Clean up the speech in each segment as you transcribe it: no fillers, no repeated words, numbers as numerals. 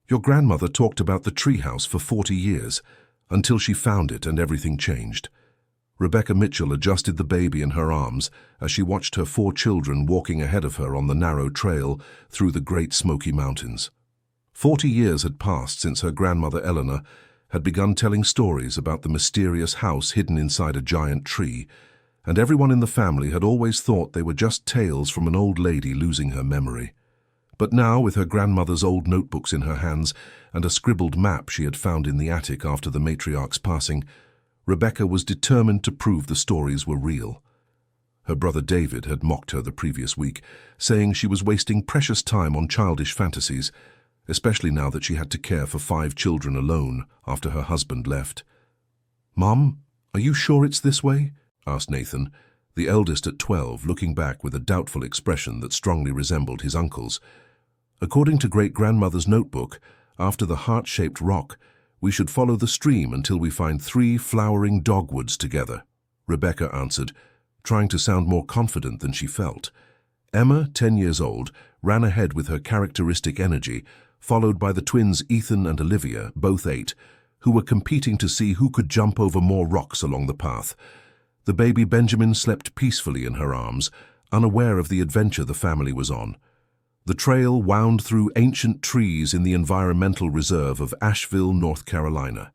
Your grandmother talked about the treehouse for 40 years, until she found it and everything changed. Rebecca Mitchell adjusted the baby in her arms as she watched her 4 children walking ahead of her on the narrow trail through the Great Smoky Mountains. 40 years had passed since her grandmother Eleanor had begun telling stories about the mysterious house hidden inside a giant tree, and everyone in the family had always thought they were just tales from an old lady losing her memory. But now, with her grandmother's old notebooks in her hands and a scribbled map she had found in the attic after the matriarch's passing, Rebecca was determined to prove the stories were real. Her brother David had mocked her the previous week, saying she was wasting precious time on childish fantasies, especially now that she had to care for 5 children alone after her husband left. "Mom, are you sure it's this way?" asked Nathan, the eldest at 12, looking back with a doubtful expression that strongly resembled his uncle's. "According to great-grandmother's notebook, after the heart-shaped rock, we should follow the stream until we find 3 flowering dogwoods together," Rebecca answered, trying to sound more confident than she felt. Emma, 10 years old, ran ahead with her characteristic energy, followed by the twins Ethan and Olivia, both 8, who were competing to see who could jump over more rocks along the path. The baby Benjamin slept peacefully in her arms, unaware of the adventure the family was on. The trail wound through ancient trees in the environmental reserve of Asheville, North Carolina.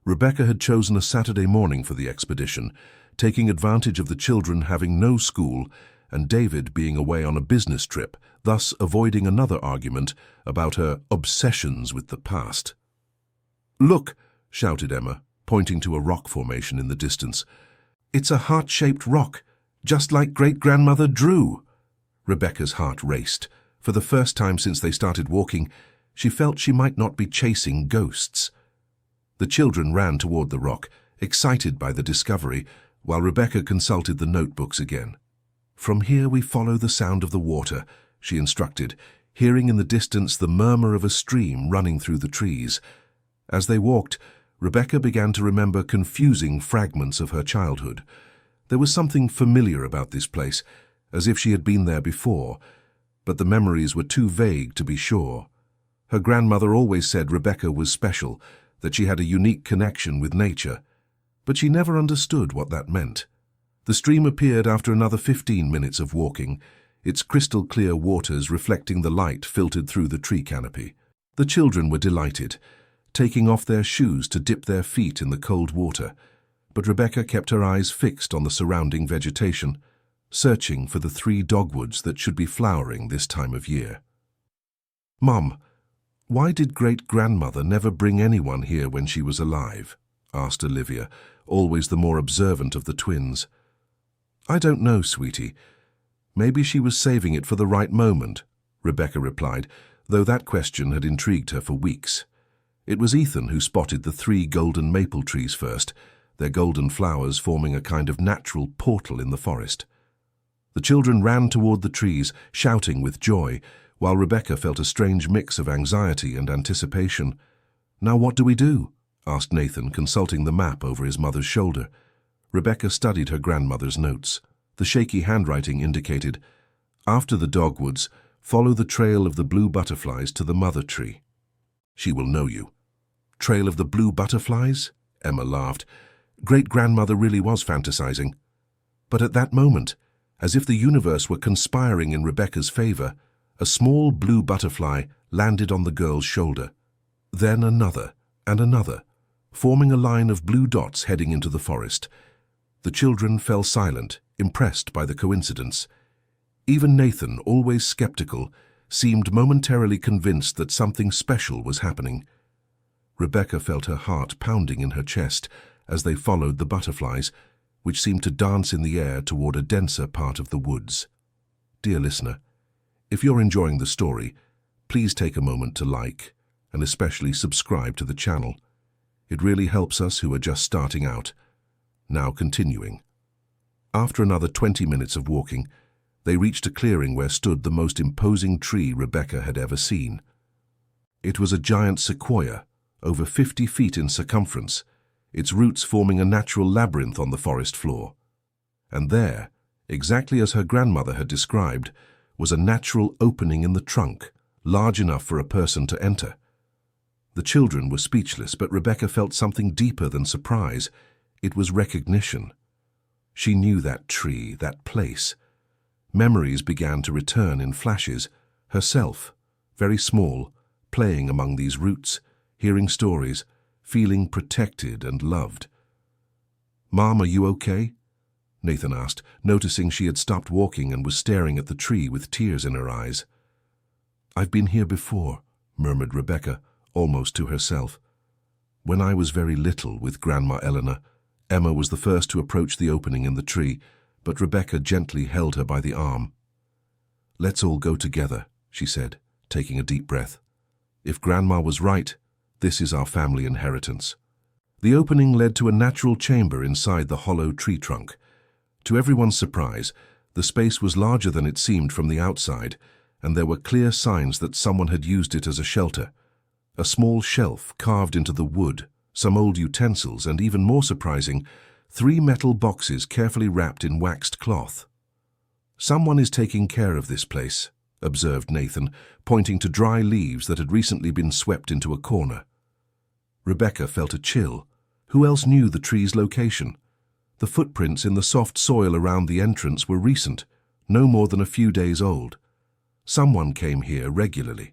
Rebecca had chosen a Saturday morning for the expedition, taking advantage of the children having no school and David being away on a business trip, thus avoiding another argument about her obsessions with the past. "Look!" shouted Emma, pointing to a rock formation in the distance. "It's a heart-shaped rock, just like great-grandmother Drew." Rebecca's heart raced. For the first time since they started walking, she felt she might not be chasing ghosts. The children ran toward the rock, excited by the discovery, while Rebecca consulted the notebooks again. "From here we follow the sound of the water," she instructed, hearing in the distance the murmur of a stream running through the trees. As they walked, Rebecca began to remember confusing fragments of her childhood. There was something familiar about this place, as if she had been there before, but the memories were too vague to be sure. Her grandmother always said Rebecca was special, that she had a unique connection with nature, but she never understood what that meant. The stream appeared after another 15 minutes of walking, its crystal-clear waters reflecting the light filtered through the tree canopy. The children were delighted, taking off their shoes to dip their feet in the cold water, but Rebecca kept her eyes fixed on the surrounding vegetation, searching for the 3 dogwoods that should be flowering this time of year. "Mom, why did great-grandmother never bring anyone here when she was alive?" asked Olivia, always the more observant of the twins. "I don't know, sweetie. Maybe she was saving it for the right moment," Rebecca replied, though that question had intrigued her for weeks. It was Ethan who spotted the 3 golden maple trees first, their golden flowers forming a kind of natural portal in the forest. The children ran toward the trees, shouting with joy, while Rebecca felt a strange mix of anxiety and anticipation. "Now what do we do?" asked Nathan, consulting the map over his mother's shoulder. Rebecca studied her grandmother's notes. The shaky handwriting indicated, "After the dogwoods, follow the trail of the blue butterflies to the mother tree. She will know you." "Trail of the blue butterflies?" Emma laughed. Great-grandmother really was fantasizing. But at that moment, as if the universe were conspiring in Rebecca's favor, a small blue butterfly landed on the girl's shoulder. Then another and another, forming a line of blue dots heading into the forest. The children fell silent, impressed by the coincidence. Even Nathan, always skeptical, seemed momentarily convinced that something special was happening. Rebecca felt her heart pounding in her chest as they followed the butterflies, which seemed to dance in the air toward a denser part of the woods. Dear listener, if you're enjoying the story, please take a moment to like and especially subscribe to the channel. It really helps us who are just starting out. Now continuing. After another 20 minutes of walking, they reached a clearing where stood the most imposing tree Rebecca had ever seen. It was a giant sequoia, over 50 feet in circumference, its roots forming a natural labyrinth on the forest floor. And there, exactly as her grandmother had described, was a natural opening in the trunk, large enough for a person to enter. The children were speechless, but Rebecca felt something deeper than surprise. It was recognition. She knew that tree, that place. Memories began to return in flashes. Herself, very small, playing among these roots, hearing stories, feeling protected and loved. "Mom, are you okay?" Nathan asked, noticing she had stopped walking and was staring at the tree with tears in her eyes. "I've been here before," murmured Rebecca, almost to herself. "When I was very little with Grandma Eleanor, Emma was the first to approach the opening in the tree, but Rebecca gently held her by the arm. "Let's all go together," she said, taking a deep breath. "If Grandma was right, this is our family inheritance." The opening led to a natural chamber inside the hollow tree trunk. To everyone's surprise, the space was larger than it seemed from the outside, and there were clear signs that someone had used it as a shelter. A small shelf carved into the wood, some old utensils, and even more surprising, 3 metal boxes carefully wrapped in waxed cloth. "Someone is taking care of this place," observed Nathan, pointing to dry leaves that had recently been swept into a corner. Rebecca felt a chill. Who else knew the tree's location? The footprints in the soft soil around the entrance were recent, no more than a few days old. Someone came here regularly.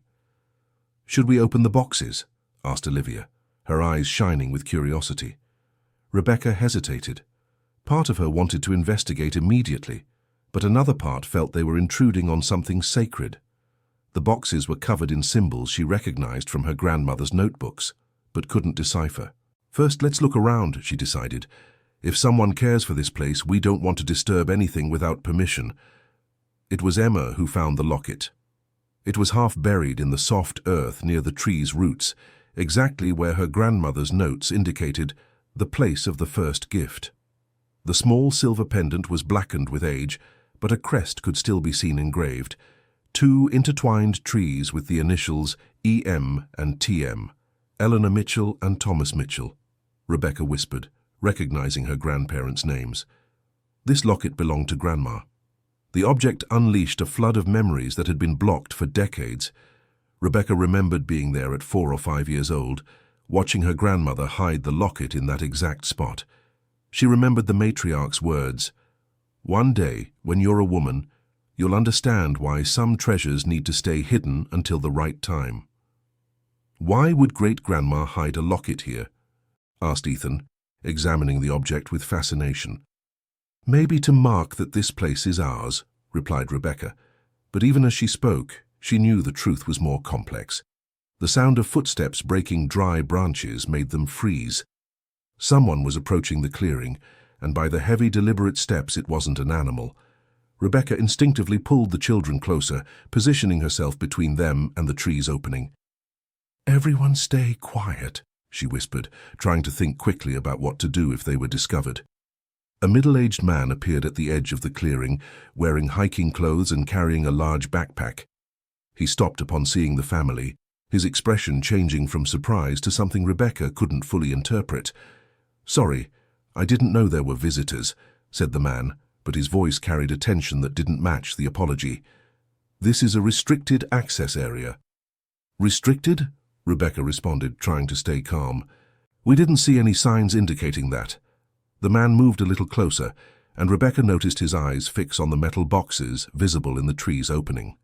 "Should we open the boxes?" asked Olivia, her eyes shining with curiosity. Rebecca hesitated. Part of her wanted to investigate immediately, but another part felt they were intruding on something sacred. The boxes were covered in symbols she recognized from her grandmother's notebooks, but couldn't decipher. "First, let's look around," she decided. "If someone cares for this place, we don't want to disturb anything without permission." It was Emma who found the locket. It was half buried in the soft earth near the tree's roots, exactly where her grandmother's notes indicated the place of the first gift. The small silver pendant was blackened with age, but a crest could still be seen engraved. 2 intertwined trees with the initials E.M. and T.M. "Eleanor Mitchell and Thomas Mitchell," Rebecca whispered, recognizing her grandparents' names. This locket belonged to Grandma. The object unleashed a flood of memories that had been blocked for decades. Rebecca remembered being there at 4 or 5 years old, watching her grandmother hide the locket in that exact spot. She remembered the matriarch's words, "One day, when you're a woman, you'll understand why some treasures need to stay hidden until the right time." "Why would great-grandma hide a locket here?" asked Ethan, examining the object with fascination. "Maybe to mark that this place is ours," replied Rebecca. But even as she spoke, she knew the truth was more complex. The sound of footsteps breaking dry branches made them freeze. Someone was approaching the clearing, and by the heavy, deliberate steps it wasn't an animal. Rebecca instinctively pulled the children closer, positioning herself between them and the tree's opening. "Everyone stay quiet," she whispered, trying to think quickly about what to do if they were discovered. A middle-aged man appeared at the edge of the clearing, wearing hiking clothes and carrying a large backpack. He stopped upon seeing the family, his expression changing from surprise to something Rebecca couldn't fully interpret. "Sorry, I didn't know there were visitors," said the man, but his voice carried a tension that didn't match the apology. "This is a restricted access area." "Restricted?" Rebecca responded, trying to stay calm. "We didn't see any signs indicating that." The man moved a little closer, and Rebecca noticed his eyes fix on the metal boxes visible in the tree's opening.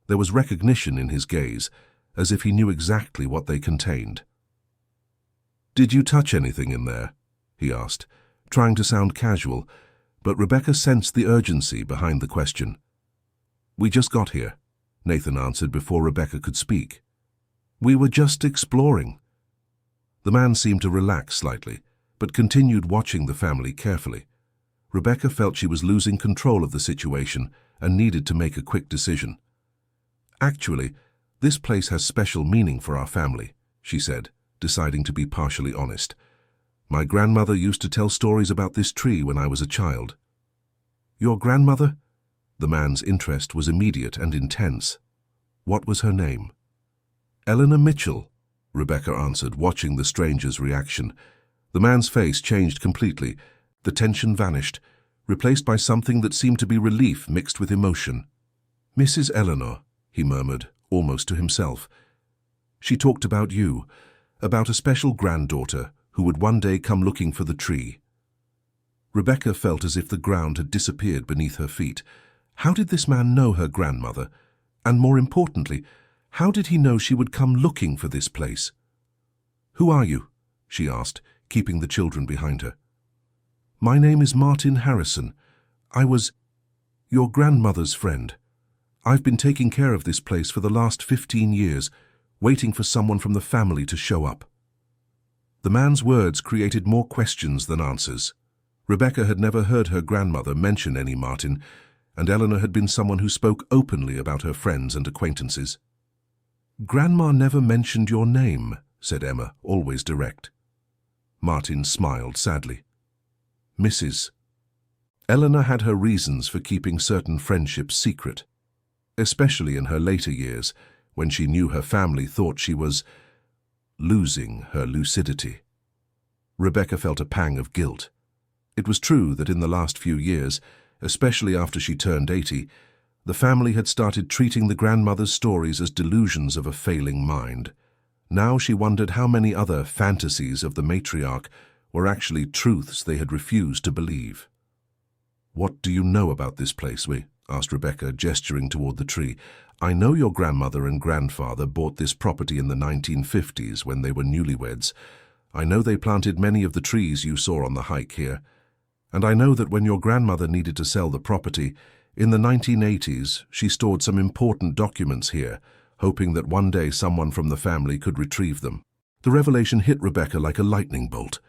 There was recognition in his gaze, as if he knew exactly what they contained. "Did you touch anything in there?" he asked, trying to sound casual, but Rebecca sensed the urgency behind the question. "We just got here," Nathan answered before Rebecca could speak. "We were just exploring." The man seemed to relax slightly, but continued watching the family carefully. Rebecca felt she was losing control of the situation and needed to make a quick decision. "Actually, this place has special meaning for our family," she said, deciding to be partially honest. "My grandmother used to tell stories about this tree when I was a child." "Your grandmother?" The man's interest was immediate and intense. "What was her name?" "Eleanor Mitchell," Rebecca answered, watching the stranger's reaction. The man's face changed completely. The tension vanished, replaced by something that seemed to be relief mixed with emotion. "Mrs. Eleanor," he murmured, almost to himself. She talked about you, about a special granddaughter who would one day come looking for the tree. Rebecca felt as if the ground had disappeared beneath her feet. How did this man know her grandmother? And more importantly, how did he know she would come looking for this place? "Who are you?" she asked, keeping the children behind her. "My name is Martin Harrison. I was your grandmother's friend. I've been taking care of this place for the last 15 years, waiting for someone from the family to show up." The man's words created more questions than answers. Rebecca had never heard her grandmother mention any Martin, and Eleanor had been someone who spoke openly about her friends and acquaintances. "Grandma never mentioned your name," said Emma, always direct. Martin smiled sadly. "Mrs." Eleanor had her reasons for keeping certain friendships secret, especially in her later years, when she knew her family thought she was losing her lucidity. Rebecca felt a pang of guilt. It was true that in the last few years, especially after she turned 80, the family had started treating the grandmother's stories as delusions of a failing mind. Now she wondered how many other fantasies of the matriarch were actually truths they had refused to believe. "What do you know about this place, we?" asked Rebecca, gesturing toward the tree. "I know your grandmother and grandfather bought this property in the 1950s when they were newlyweds. I know they planted many of the trees you saw on the hike here. And I know that when your grandmother needed to sell the property, in the 1980s, she stored some important documents here, hoping that one day someone from the family could retrieve them." The revelation hit Rebecca like a lightning bolt.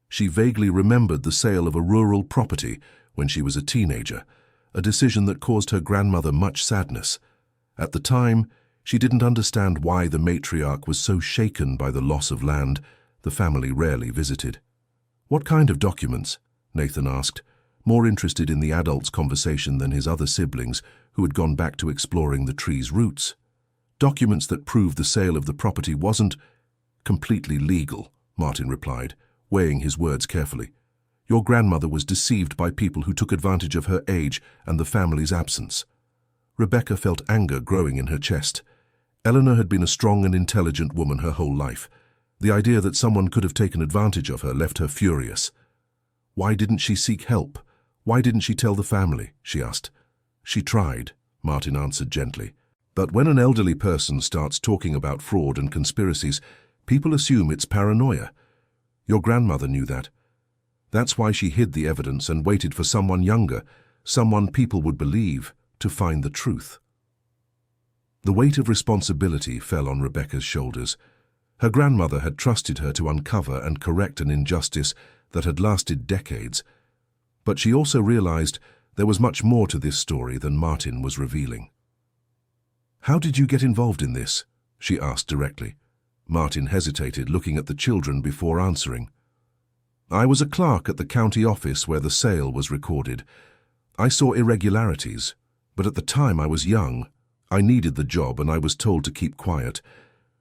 She vaguely remembered the sale of a rural property when she was a teenager, a decision that caused her grandmother much sadness. At the time, she didn't understand why the matriarch was so shaken by the loss of land the family rarely visited. "What kind of documents?" Nathan asked, more interested in the adult's conversation than his other siblings, who had gone back to exploring the tree's roots. "Documents that proved the sale of the property wasn't completely legal," Martin replied, weighing his words carefully. "Your grandmother was deceived by people who took advantage of her age and the family's absence." Rebecca felt anger growing in her chest. Eleanor had been a strong and intelligent woman her whole life. The idea that someone could have taken advantage of her left her furious. "Why didn't she seek help? Why didn't she tell the family?" she asked. "She tried," Martin answered gently. "But when an elderly person starts talking about fraud and conspiracies, people assume it's paranoia. Your grandmother knew that. That's why she hid the evidence and waited for someone younger, someone people would believe, to find the truth." The weight of responsibility fell on Rebecca's shoulders. Her grandmother had trusted her to uncover and correct an injustice that had lasted decades. But she also realized there was much more to this story than Martin was revealing. "How did you get involved in this?" she asked directly. Martin hesitated, looking at the children before answering. "I was a clerk at the county office where the sale was recorded. I saw irregularities, but at the time I was young. I needed the job and I was told to keep quiet.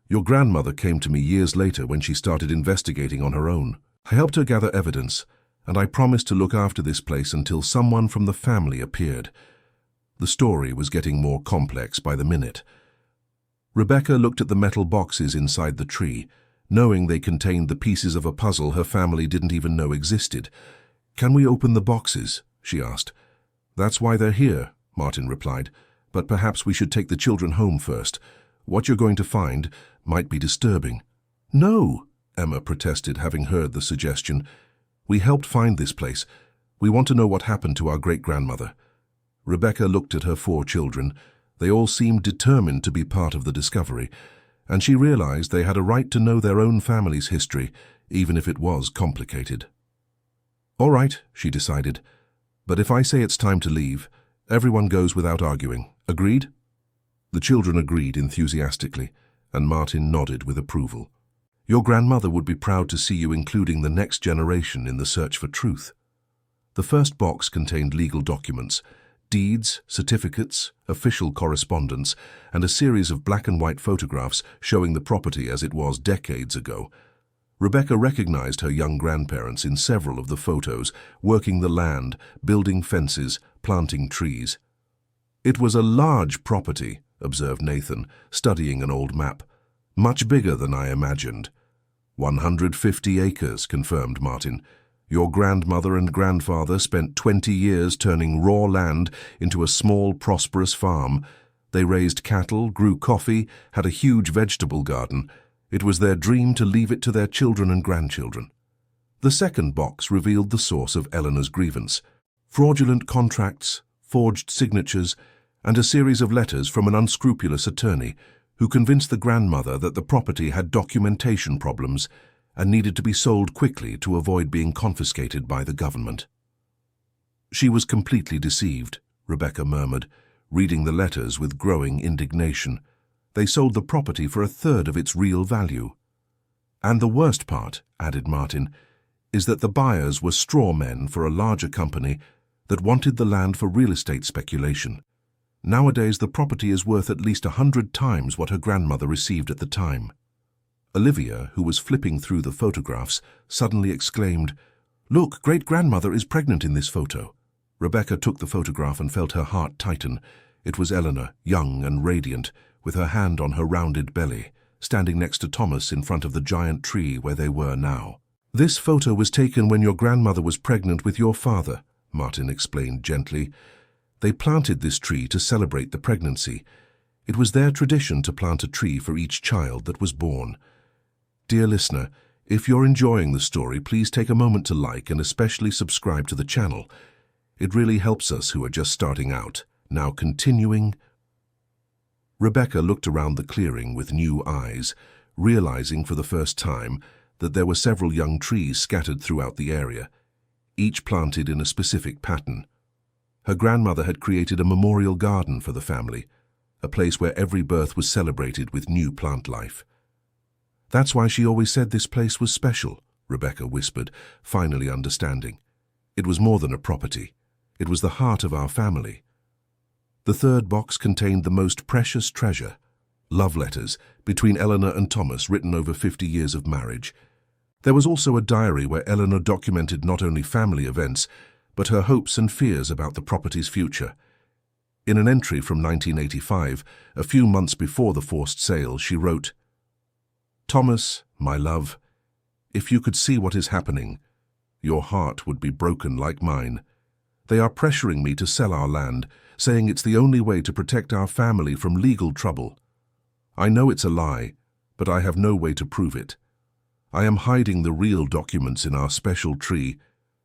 Your grandmother came to me years later when she started investigating on her own. I helped her gather evidence, and I promised to look after this place until someone from the family appeared." The story was getting more complex by the minute. Rebecca looked at the metal boxes inside the tree, knowing they contained the pieces of a puzzle her family didn't even know existed. "Can we open the boxes?" she asked. "That's why they're here," Martin replied, "but perhaps we should take the children home first. What you're going to find might be disturbing." "No," Emma protested, having heard the suggestion. "We helped find this place. We want to know what happened to our great-grandmother." Rebecca looked at her 4 children. They all seemed determined to be part of the discovery, and she realized they had a right to know their own family's history, even if it was complicated. "All right," she decided, "but if I say it's time to leave, everyone goes without arguing. Agreed?" The children agreed enthusiastically, and Martin nodded with approval. "Your grandmother would be proud to see you including the next generation in the search for truth." The first box contained legal documents, deeds, certificates, official correspondence, and a series of black and white photographs showing the property as it was decades ago. Rebecca recognized her young grandparents in several of the photos, working the land, building fences, planting trees. "It was a large property," observed Nathan, studying an old map. Much bigger than I imagined. 150 acres, confirmed Martin. Your grandmother and grandfather spent 20 years turning raw land into a small, prosperous farm. They raised cattle, grew coffee, had a huge vegetable garden. It was their dream to leave it to their children and grandchildren. The second box revealed the source of Eleanor's grievance: fraudulent contracts, forged signatures, and a series of letters from an unscrupulous attorney who convinced the grandmother that the property had documentation problems and needed to be sold quickly to avoid being confiscated by the government. She was completely deceived, Rebecca murmured, reading the letters with growing indignation. They sold the property for a third of its real value. And the worst part, added Martin, is that the buyers were straw men for a larger company that wanted the land for real estate speculation. Nowadays, the property is worth at least 100 times what her grandmother received at the time. Olivia, who was flipping through the photographs, suddenly exclaimed, "Look, great-grandmother is pregnant in this photo." Rebecca took the photograph and felt her heart tighten. It was Eleanor, young and radiant, with her hand on her rounded belly, standing next to Thomas in front of the giant tree where they were now. "This photo was taken when your grandmother was pregnant with your father," Martin explained gently. "They planted this tree to celebrate the pregnancy. It was their tradition to plant a tree for each child that was born. Dear listener, if you're enjoying the story, please take a moment to like and especially subscribe to the channel. It really helps us who are just starting out. Now continuing." Rebecca looked around the clearing with new eyes, realizing for the first time that there were several young trees scattered throughout the area, each planted in a specific pattern. Her grandmother had created a memorial garden for the family, a place where every birth was celebrated with new plant life. "That's why she always said this place was special," Rebecca whispered, finally understanding. "It was more than a property. It was the heart of our family." The third box contained the most precious treasure: love letters between Eleanor and Thomas written over 50 years of marriage. There was also a diary where Eleanor documented not only family events, but her hopes and fears about the property's future. In an entry from 1985, a few months before the forced sale, she wrote, "Thomas, my love, if you could see what is happening, your heart would be broken like mine. They are pressuring me to sell our land, saying it's the only way to protect our family from legal trouble. I know it's a lie, but I have no way to prove it. I am hiding the real documents in our special tree,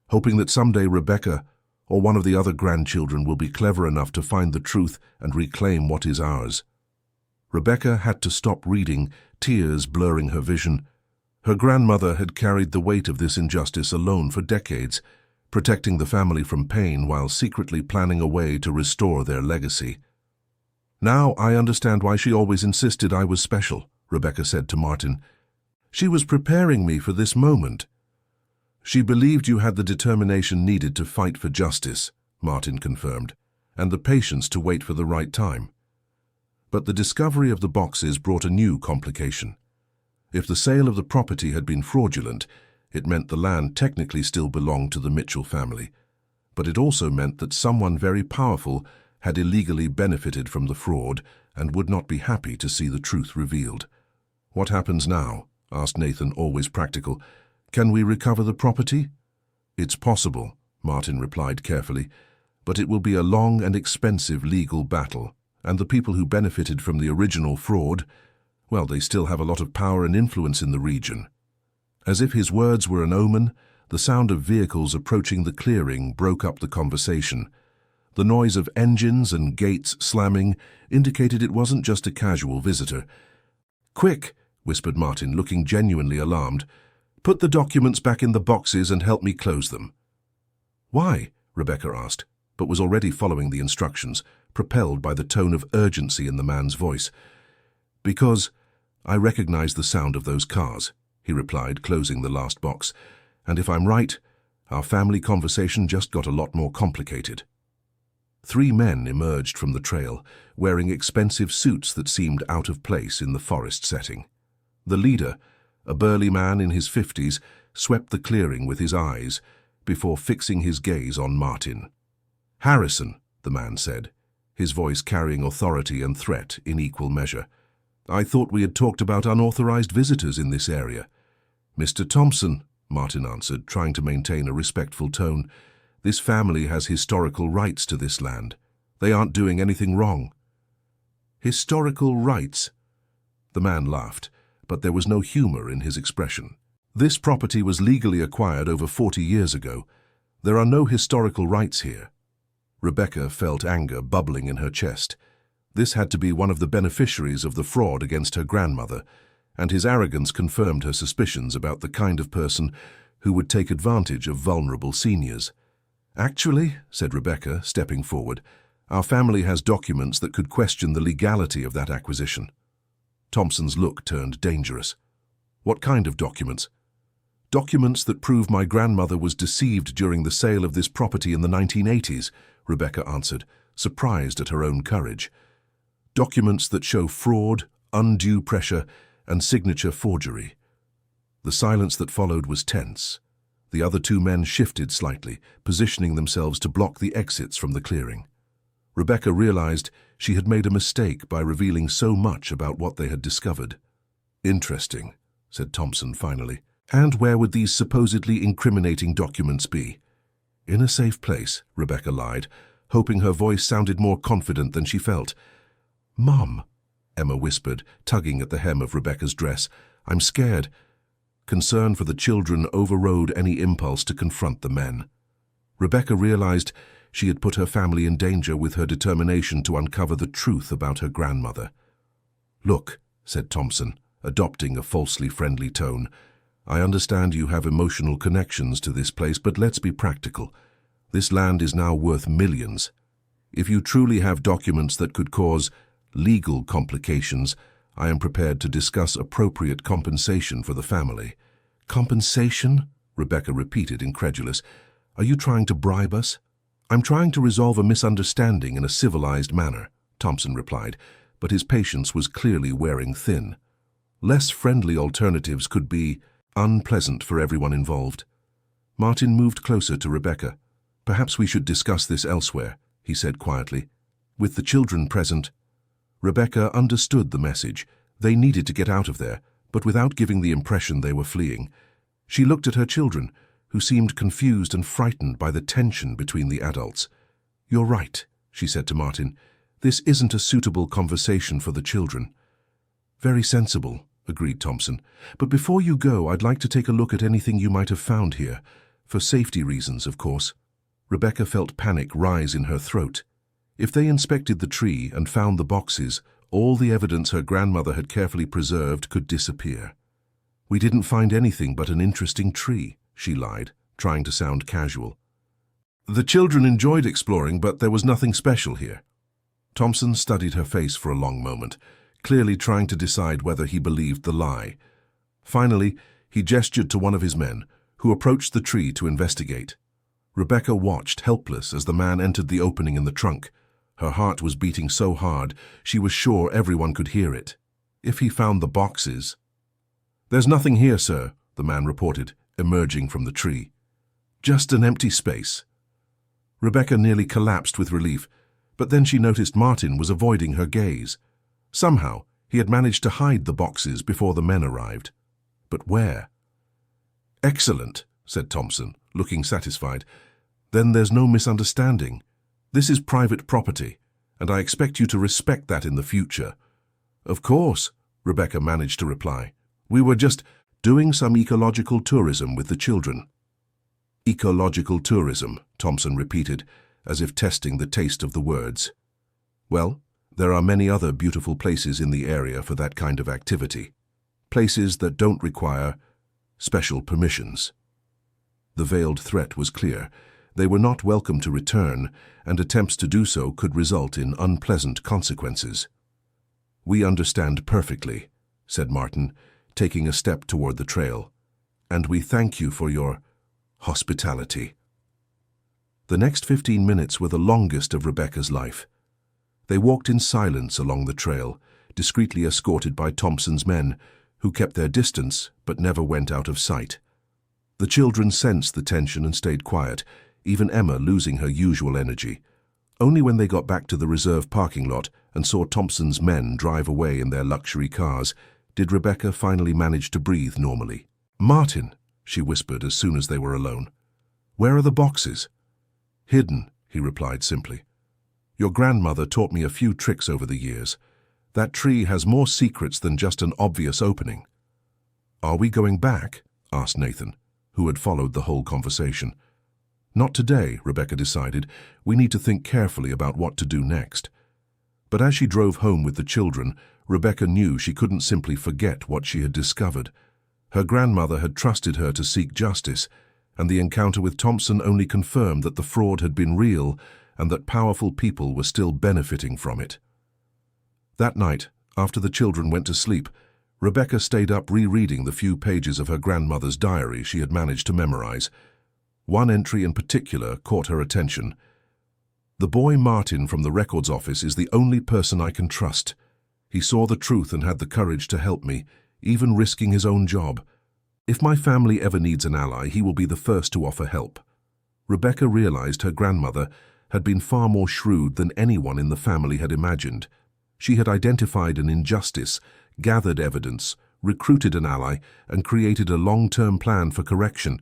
hoping that someday Rebecca or one of the other grandchildren will be clever enough to find the truth and reclaim what is ours." Rebecca had to stop reading, tears blurring her vision. Her grandmother had carried the weight of this injustice alone for decades, protecting the family from pain while secretly planning a way to restore their legacy. "Now I understand why she always insisted I was special," Rebecca said to Martin. "She was preparing me for this moment." "She believed you had the determination needed to fight for justice," Martin confirmed, "and the patience to wait for the right time." But the discovery of the boxes brought a new complication. If the sale of the property had been fraudulent, it meant the land technically still belonged to the Mitchell family, but it also meant that someone very powerful had illegally benefited from the fraud and would not be happy to see the truth revealed. "What happens now?" asked Nathan, always practical. "Can we recover the property?" "It's possible," Martin replied carefully, "but it will be a long and expensive legal battle, and the people who benefited from the original fraud, well, they still have a lot of power and influence in the region." As if his words were an omen, the sound of vehicles approaching the clearing broke up the conversation. The noise of engines and gates slamming indicated it wasn't just a casual visitor. "Quick," whispered Martin, looking genuinely alarmed. "Put the documents back in the boxes and help me close them." "Why?" Rebecca asked, but was already following the instructions, propelled by the tone of urgency in the man's voice. "Because I recognize the sound of those cars," he replied, closing the last box. "And if I'm right, our family conversation just got a lot more complicated." 3 men emerged from the trail, wearing expensive suits that seemed out of place in the forest setting. The leader, a burly man in his 50s, swept the clearing with his eyes before fixing his gaze on Martin. "Harrison," the man said, his voice carrying authority and threat in equal measure. I thought we had talked about unauthorized visitors in this area. Mr. Thompson, Martin answered, trying to maintain a respectful tone, this family has historical rights to this land. They aren't doing anything wrong. Historical rights? The man laughed, but there was no humor in his expression. This property was legally acquired over 40 years ago. There are no historical rights here. Rebecca felt anger bubbling in her chest. This had to be one of the beneficiaries of the fraud against her grandmother, and his arrogance confirmed her suspicions about the kind of person who would take advantage of vulnerable seniors. Actually, said Rebecca, stepping forward, our family has documents that could question the legality of that acquisition. Thompson's look turned dangerous. What kind of documents? Documents that prove my grandmother was deceived during the sale of this property in the 1980s, Rebecca answered, surprised at her own courage. Documents that show fraud, undue pressure, and signature forgery. The silence that followed was tense. The other two men shifted slightly, positioning themselves to block the exits from the clearing. Rebecca realized she had made a mistake by revealing so much about what they had discovered. Interesting, said Thompson finally. And where would these supposedly incriminating documents be? In a safe place, Rebecca lied, hoping her voice sounded more confident than she felt. Mom, Emma whispered, tugging at the hem of Rebecca's dress. I'm scared. Concern for the children overrode any impulse to confront the men. Rebecca realized she had put her family in danger with her determination to uncover the truth about her grandmother. Look, said Thompson, adopting a falsely friendly tone, I understand you have emotional connections to this place, but let's be practical. This land is now worth millions. If you truly have documents that could cause legal complications, I am prepared to discuss appropriate compensation for the family. Compensation? Rebecca repeated, incredulous. Are you trying to bribe us? I'm trying to resolve a misunderstanding in a civilized manner, Thompson replied, but his patience was clearly wearing thin. Less friendly alternatives could be unpleasant for everyone involved. Martin moved closer to Rebecca. Perhaps we should discuss this elsewhere, he said quietly. With the children present, Rebecca understood the message. They needed to get out of there, but without giving the impression they were fleeing. She looked at her children, who seemed confused and frightened by the tension between the adults. You're right, she said to Martin. This isn't a suitable conversation for the children. Very sensible, agreed Thompson. But before you go, I'd like to take a look at anything you might have found here. For safety reasons, of course. Rebecca felt panic rise in her throat. If they inspected the tree and found the boxes, all the evidence her grandmother had carefully preserved could disappear. We didn't find anything but an interesting tree, she lied, trying to sound casual. The children enjoyed exploring, but there was nothing special here. Thompson studied her face for a long moment, clearly trying to decide whether he believed the lie. Finally, he gestured to one of his men, who approached the tree to investigate. Rebecca watched, helpless, as the man entered the opening in the trunk. Her heart was beating so hard, she was sure everyone could hear it. If he found the boxes... There's nothing here, sir, the man reported, emerging from the tree. Just an empty space. Rebecca nearly collapsed with relief, but then she noticed Martin was avoiding her gaze. Somehow, he had managed to hide the boxes before the men arrived. But where? Excellent, said Thompson, looking satisfied. Then there's no misunderstanding. This is private property, and I expect you to respect that in the future. Of course, Rebecca managed to reply. We were just doing some ecological tourism with the children. Ecological tourism, Thompson repeated, as if testing the taste of the words. Well, there are many other beautiful places in the area for that kind of activity. Places that don't require special permissions. The veiled threat was clear. They were not welcome to return, and attempts to do so could result in unpleasant consequences. We understand perfectly, said Martin, taking a step toward the trail, and we thank you for your hospitality. The next 15 minutes were the longest of Rebecca's life. They walked in silence along the trail, discreetly escorted by Thompson's men, who kept their distance but never went out of sight. The children sensed the tension and stayed quiet, even Emma losing her usual energy. Only when they got back to the reserve parking lot and saw Thompson's men drive away in their luxury cars, did Rebecca finally manage to breathe normally. "Martin," she whispered as soon as they were alone. "Where are the boxes?" "Hidden," he replied simply. "Your grandmother taught me a few tricks over the years. That tree has more secrets than just an obvious opening." "Are we going back?" asked Nathan, who had followed the whole conversation. "Not today," Rebecca decided. "We need to think carefully about what to do next." But as she drove home with the children, Rebecca knew she couldn't simply forget what she had discovered. Her grandmother had trusted her to seek justice, and the encounter with Thompson only confirmed that the fraud had been real and that powerful people were still benefiting from it. That night, after the children went to sleep, Rebecca stayed up rereading the few pages of her grandmother's diary she had managed to memorize. One entry in particular caught her attention. "The boy Martin from the records office is the only person I can trust. He saw the truth and had the courage to help me, even risking his own job. If my family ever needs an ally, he will be the first to offer help." Rebecca realized her grandmother had been far more shrewd than anyone in the family had imagined. She had identified an injustice, gathered evidence, recruited an ally, and created a long-term plan for correction.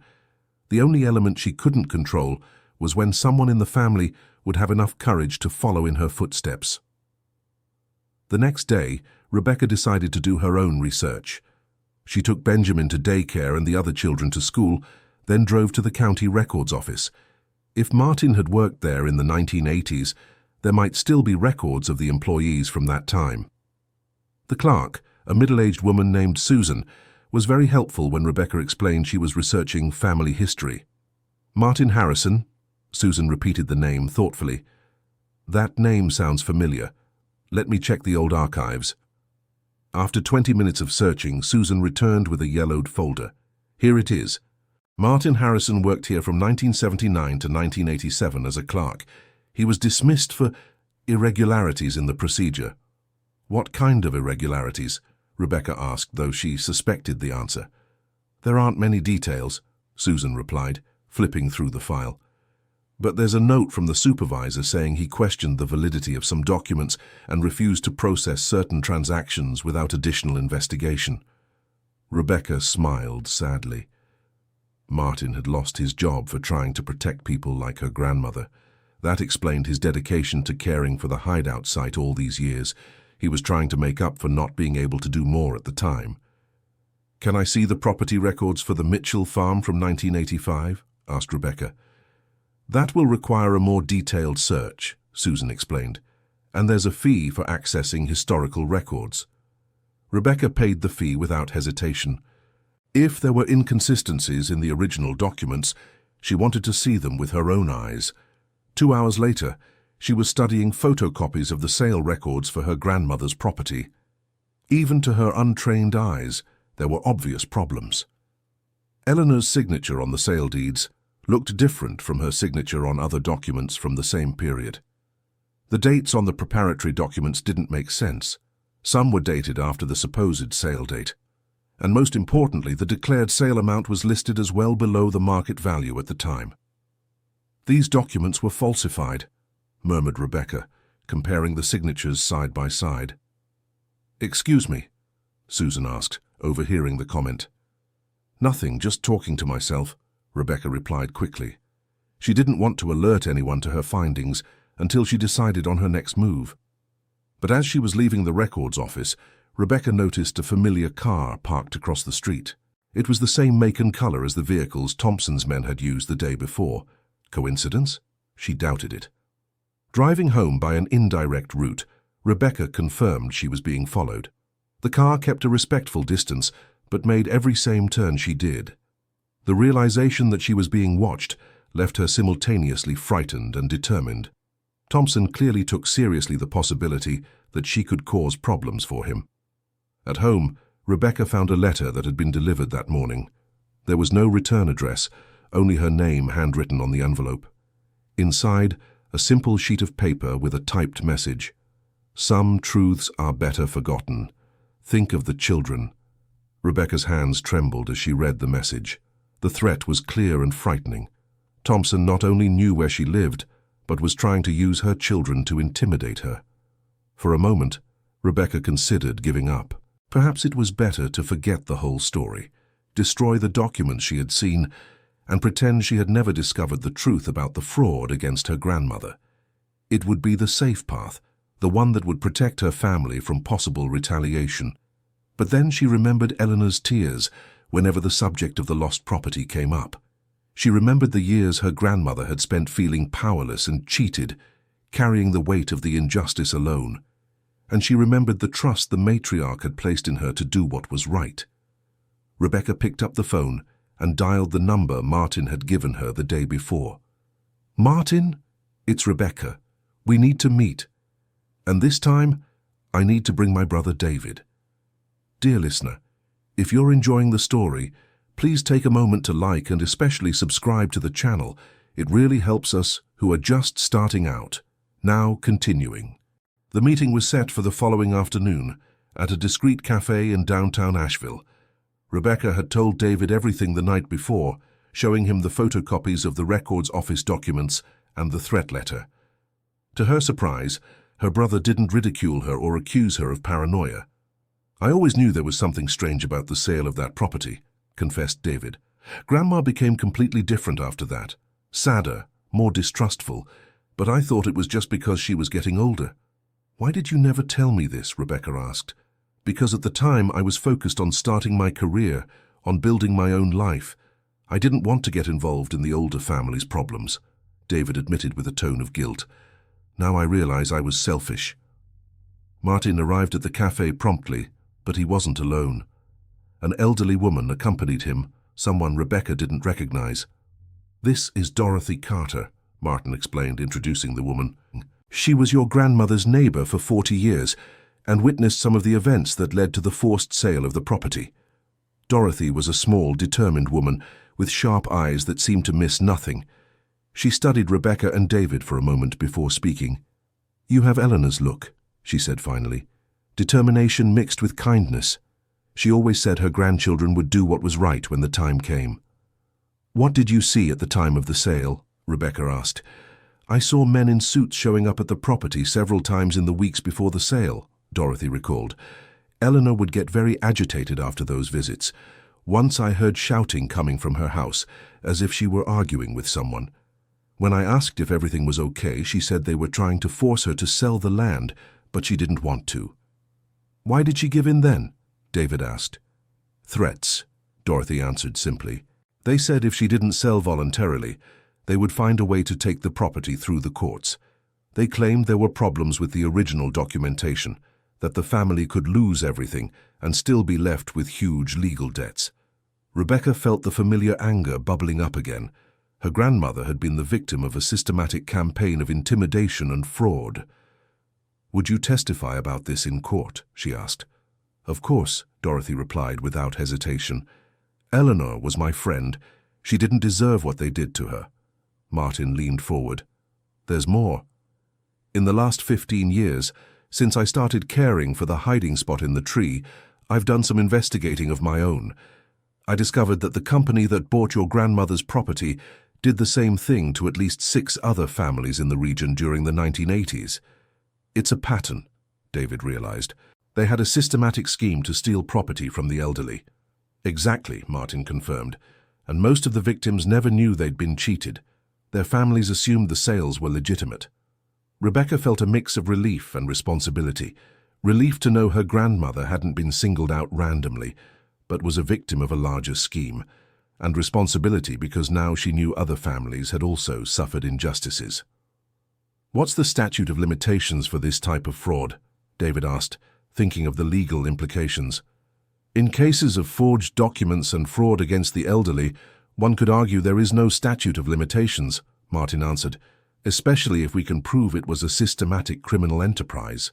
The only element she couldn't control was when someone in the family would have enough courage to follow in her footsteps. The next day, Rebecca decided to do her own research. She took Benjamin to daycare and the other children to school, then drove to the county records office. If Martin had worked there in the 1980s, there might still be records of the employees from that time. The clerk, a middle-aged woman named Susan, was very helpful when Rebecca explained she was researching family history. "Martin Harrison," Susan repeated the name thoughtfully. "That name sounds familiar. Let me check the old archives." After 20 minutes of searching, Susan returned with a yellowed folder. "Here it is. Martin Harrison worked here from 1979 to 1987 as a clerk. He was dismissed for irregularities in the procedure." "What kind of irregularities?" Rebecca asked, though she suspected the answer. "There aren't many details," Susan replied, flipping through the file. "But there's a note from the supervisor saying he questioned the validity of some documents and refused to process certain transactions without additional investigation." Rebecca smiled sadly. Martin had lost his job for trying to protect people like her grandmother. That explained his dedication to caring for the hideout site all these years. He was trying to make up for not being able to do more at the time. "Can I see the property records for the Mitchell farm from 1985? asked Rebecca. "That will require a more detailed search," Susan explained, "and there's a fee for accessing historical records." Rebecca paid the fee without hesitation. If there were inconsistencies in the original documents, she wanted to see them with her own eyes. 2 hours later, she was studying photocopies of the sale records for her grandmother's property. Even to her untrained eyes, there were obvious problems. Eleanor's signature on the sale deeds looked different from her signature on other documents from the same period. The dates on the preparatory documents didn't make sense. Some were dated after the supposed sale date. And most importantly, the declared sale amount was listed as well below the market value at the time. "These documents were falsified," murmured Rebecca, comparing the signatures side by side. "Excuse me?" Susan asked, overhearing the comment. "Nothing, just talking to myself," Rebecca replied quickly. She didn't want to alert anyone to her findings until she decided on her next move. But as she was leaving the records office, Rebecca noticed a familiar car parked across the street. It was the same make and color as the vehicles Thompson's men had used the day before. Coincidence? She doubted it. Driving home by an indirect route, Rebecca confirmed she was being followed. The car kept a respectful distance, but made every same turn she did. The realization that she was being watched left her simultaneously frightened and determined. Thompson clearly took seriously the possibility that she could cause problems for him. At home, Rebecca found a letter that had been delivered that morning. There was no return address, only her name handwritten on the envelope. Inside, a simple sheet of paper with a typed message. "Some truths are better forgotten. Think of the children." Rebecca's hands trembled as she read the message. The threat was clear and frightening. Thompson not only knew where she lived, but was trying to use her children to intimidate her. For a moment, Rebecca considered giving up. Perhaps it was better to forget the whole story, destroy the documents she had seen, and pretend she had never discovered the truth about the fraud against her grandmother. It would be the safe path, the one that would protect her family from possible retaliation. But then she remembered Eleanor's tears whenever the subject of the lost property came up. She remembered the years her grandmother had spent feeling powerless and cheated, carrying the weight of the injustice alone. And she remembered the trust the matriarch had placed in her to do what was right. Rebecca picked up the phone and dialed the number Martin had given her the day before. "Martin, it's Rebecca. We need to meet. And this time, I need to bring my brother David." Dear listener, if you're enjoying the story, please take a moment to like and especially subscribe to the channel. It really helps us who are just starting out. Now continuing. The meeting was set for the following afternoon at a discreet cafe in downtown Asheville. Rebecca had told David everything the night before, showing him the photocopies of the records office documents and the threat letter. To her surprise, her brother didn't ridicule her or accuse her of paranoia. "I always knew there was something strange about the sale of that property," confessed David. "Grandma became completely different after that, sadder, more distrustful, but I thought it was just because she was getting older." "Why did you never tell me this?" Rebecca asked. "Because at the time I was focused on starting my career, on building my own life. I didn't want to get involved in the older family's problems," David admitted with a tone of guilt. "Now I realize I was selfish." Martin arrived at the cafe promptly, but he wasn't alone. An elderly woman accompanied him, someone Rebecca didn't recognize. "This is Dorothy Carter," Martin explained, introducing the woman. "She was your grandmother's neighbor for 40 years and witnessed some of the events that led to the forced sale of the property." Dorothy was a small, determined woman with sharp eyes that seemed to miss nothing. She studied Rebecca and David for a moment before speaking. "You have Eleanor's look," she said finally. "Determination mixed with kindness. She always said her grandchildren would do what was right when the time came." "What did you see at the time of the sale?" Rebecca asked. "I saw men in suits showing up at the property several times in the weeks before the sale," Dorothy recalled. "Eleanor would get very agitated after those visits. Once I heard shouting coming from her house, as if she were arguing with someone. When I asked if everything was okay, she said they were trying to force her to sell the land, but she didn't want to." "Why did she give in then?" David asked. "Threats," Dorothy answered simply. "They said if she didn't sell voluntarily, they would find a way to take the property through the courts. They claimed there were problems with the original documentation, that the family could lose everything and still be left with huge legal debts." Rebecca felt the familiar anger bubbling up again. Her grandmother had been the victim of a systematic campaign of intimidation and fraud. "Would you testify about this in court?" she asked. "Of course," Dorothy replied without hesitation. "Eleanor was my friend. She didn't deserve what they did to her." Martin leaned forward. "There's more. In the last 15 years, since I started caring for the hiding spot in the tree, I've done some investigating of my own. I discovered that the company that bought your grandmother's property did the same thing to at least 6 other families in the region during the 1980s. It's a pattern," David realized. "They had a systematic scheme to steal property from the elderly." "Exactly," Martin confirmed. "And most of the victims never knew they'd been cheated. Their families assumed the sales were legitimate." Rebecca felt a mix of relief and responsibility. Relief to know her grandmother hadn't been singled out randomly, but was a victim of a larger scheme, and responsibility because now she knew other families had also suffered injustices. "What's the statute of limitations for this type of fraud?" David asked, thinking of the legal implications. "In cases of forged documents and fraud against the elderly, one could argue there is no statute of limitations," Martin answered, "especially if we can prove it was a systematic criminal enterprise."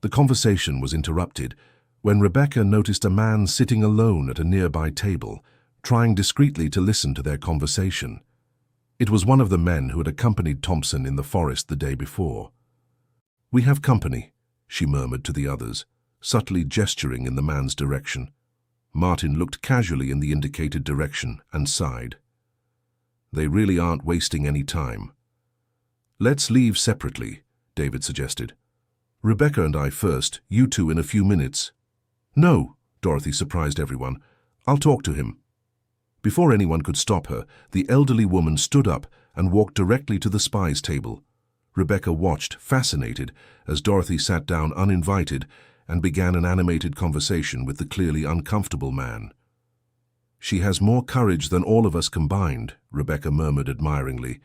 The conversation was interrupted when Rebecca noticed a man sitting alone at a nearby table, trying discreetly to listen to their conversation. It was one of the men who had accompanied Thompson in the forest the day before. "We have company," she murmured to the others, subtly gesturing in the man's direction. Martin looked casually in the indicated direction and sighed. "They really aren't wasting any time." "Let's leave separately," David suggested. Rebecca and I first, you two in a few minutes. No, Dorothy surprised everyone. I'll talk to him. Before anyone could stop her, the elderly woman stood up and walked directly to the spy's table. Rebecca watched, fascinated, as Dorothy sat down uninvited and began an animated conversation with the clearly uncomfortable man. She has more courage than all of us combined, Rebecca murmured admiringly.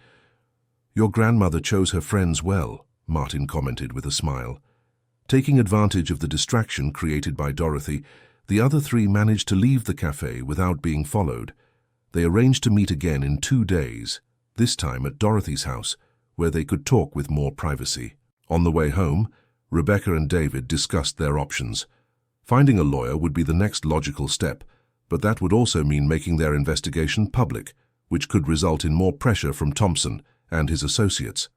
Your grandmother chose her friends well, Martin commented with a smile. Taking advantage of the distraction created by Dorothy, the other three managed to leave the cafe without being followed. They arranged to meet again in 2 days, this time at Dorothy's house, where they could talk with more privacy. On the way home, Rebecca and David discussed their options. Finding a lawyer would be the next logical step, but that would also mean making their investigation public, which could result in more pressure from Thompson and his associates.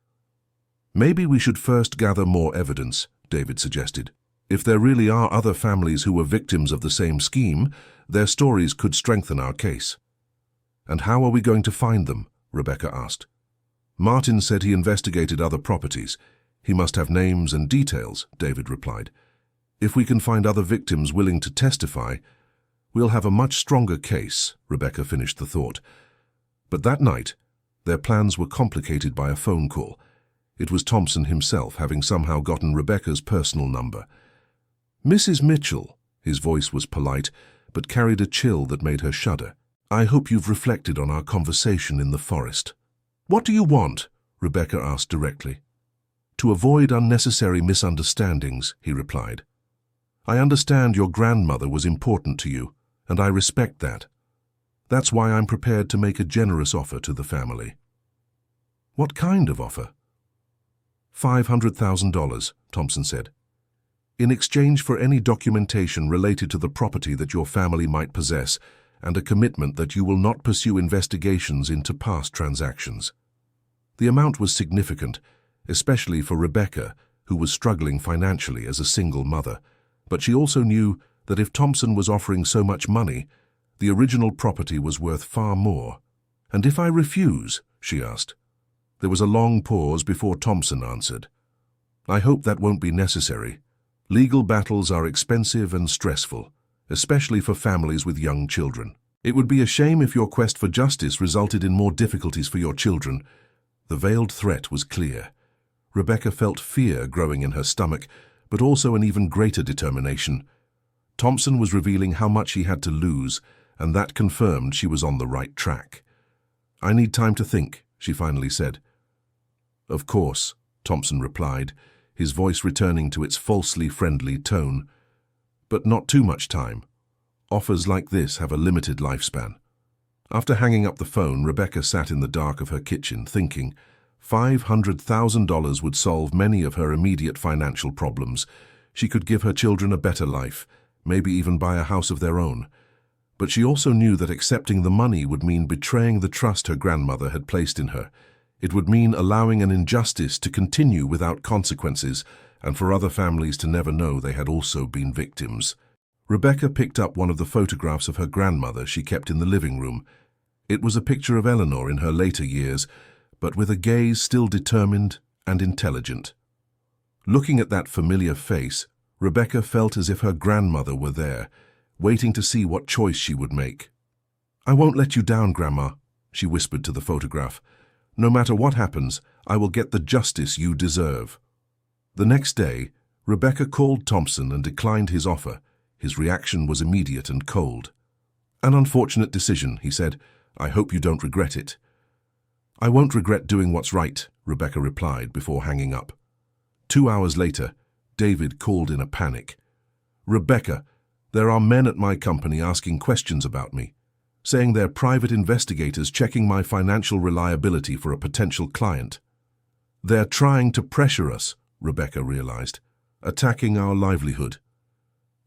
Maybe we should first gather more evidence, David suggested. If there really are other families who were victims of the same scheme, their stories could strengthen our case. And how are we going to find them? Rebecca asked. Martin said he investigated other properties. He must have names and details, David replied. If we can find other victims willing to testify, we'll have a much stronger case, Rebecca finished the thought. But that night, their plans were complicated by a phone call. It was Thompson himself, having somehow gotten Rebecca's personal number. Mrs. Mitchell, his voice was polite, but carried a chill that made her shudder. I hope you've reflected on our conversation in the forest. What do you want? Rebecca asked directly. To avoid unnecessary misunderstandings, he replied. I understand your grandmother was important to you, and I respect that. That's why I'm prepared to make a generous offer to the family. What kind of offer? $500,000, Thompson said. In exchange for any documentation related to the property that your family might possess, and a commitment that you will not pursue investigations into past transactions. The amount was significant, especially for Rebecca, who was struggling financially as a single mother, but she also knew that if Thompson was offering so much money, the original property was worth far more. And if I refuse? She asked. There was a long pause before Thompson answered. I hope that won't be necessary. Legal battles are expensive and stressful, especially for families with young children. It would be a shame if your quest for justice resulted in more difficulties for your children. The veiled threat was clear. Rebecca felt fear growing in her stomach, but also an even greater determination. Thompson was revealing how much he had to lose, and that confirmed she was on the right track. I need time to think, she finally said. Of course, Thompson replied, his voice returning to its falsely friendly tone. But not too much time. Offers like this have a limited lifespan. After hanging up the phone, Rebecca sat in the dark of her kitchen, thinking $500,000 would solve many of her immediate financial problems. She could give her children a better life, maybe even buy a house of their own. But she also knew that accepting the money would mean betraying the trust her grandmother had placed in her. It would mean allowing an injustice to continue without consequences, and for other families to never know they had also been victims. Rebecca picked up one of the photographs of her grandmother she kept in the living room. It was a picture of Eleanor in her later years, but with a gaze still determined and intelligent. Looking at that familiar face, Rebecca felt as if her grandmother were there, waiting to see what choice she would make. I won't let you down, Grandma, she whispered to the photograph. No matter what happens, I will get the justice you deserve. The next day, Rebecca called Thompson and declined his offer. His reaction was immediate and cold. An unfortunate decision, he said. I hope you don't regret it. I won't regret doing what's right, Rebecca replied before hanging up. 2 hours later, David called in a panic. Rebecca, there are men at my company asking questions about me, saying they're private investigators checking my financial reliability for a potential client. They're trying to pressure us, Rebecca realized, attacking our livelihood.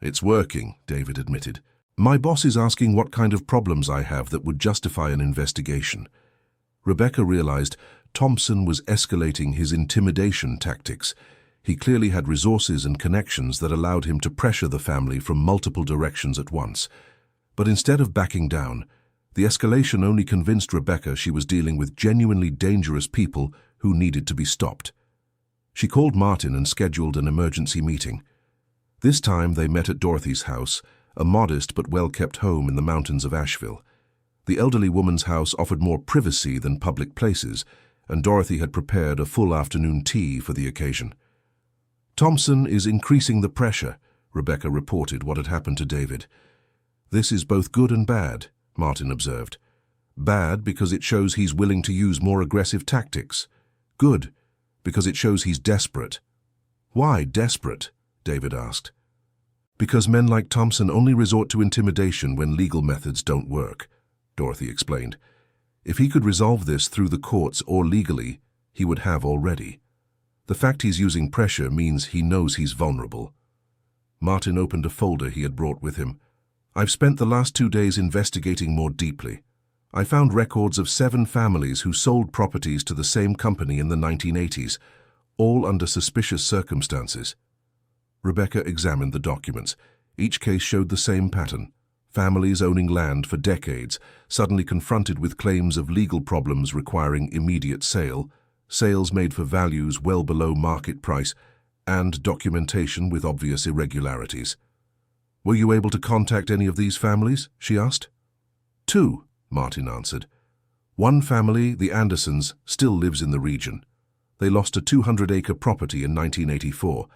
It's working, David admitted. My boss is asking what kind of problems I have that would justify an investigation. Rebecca realized Thompson was escalating his intimidation tactics. He clearly had resources and connections that allowed him to pressure the family from multiple directions at once. But instead of backing down, the escalation only convinced Rebecca she was dealing with genuinely dangerous people who needed to be stopped. She called Martin and scheduled an emergency meeting. This time they met at Dorothy's house, a modest but well-kept home in the mountains of Asheville. The elderly woman's house offered more privacy than public places, and Dorothy had prepared a full afternoon tea for the occasion. "Thompson is increasing the pressure," Rebecca reported what had happened to David. "This is both good and bad," Martin observed. "Bad because it shows he's willing to use more aggressive tactics. Good because it shows he's desperate." "Why desperate?" David asked. "Because men like Thompson only resort to intimidation when legal methods don't work," Dorothy explained. "If he could resolve this through the courts or legally, he would have already. The fact he's using pressure means he knows he's vulnerable." Martin opened a folder he had brought with him. "I've spent the last 2 days investigating more deeply. I found records of 7 families who sold properties to the same company in the 1980s, all under suspicious circumstances." Rebecca examined the documents. Each case showed the same pattern. Families owning land for decades, suddenly confronted with claims of legal problems requiring immediate sale, sales made for values well below market price, and documentation with obvious irregularities. "Were you able to contact any of these families?" she asked. "2, Martin answered. "One family, the Andersons, still lives in the region. They lost a 200-acre property in 1984.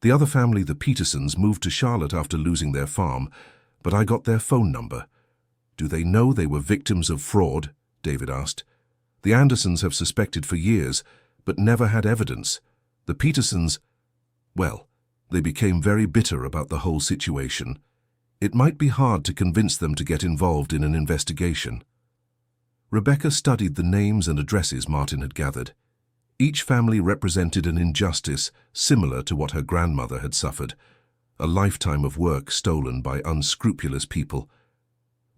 The other family, the Petersons, moved to Charlotte after losing their farm, but I got their phone number." "Do they know they were victims of fraud?" David asked. "The Andersons have suspected for years, but never had evidence. The Petersons, well, they became very bitter about the whole situation. It might be hard to convince them to get involved in an investigation." Rebecca studied the names and addresses Martin had gathered. Each family represented an injustice similar to what her grandmother had suffered, a lifetime of work stolen by unscrupulous people.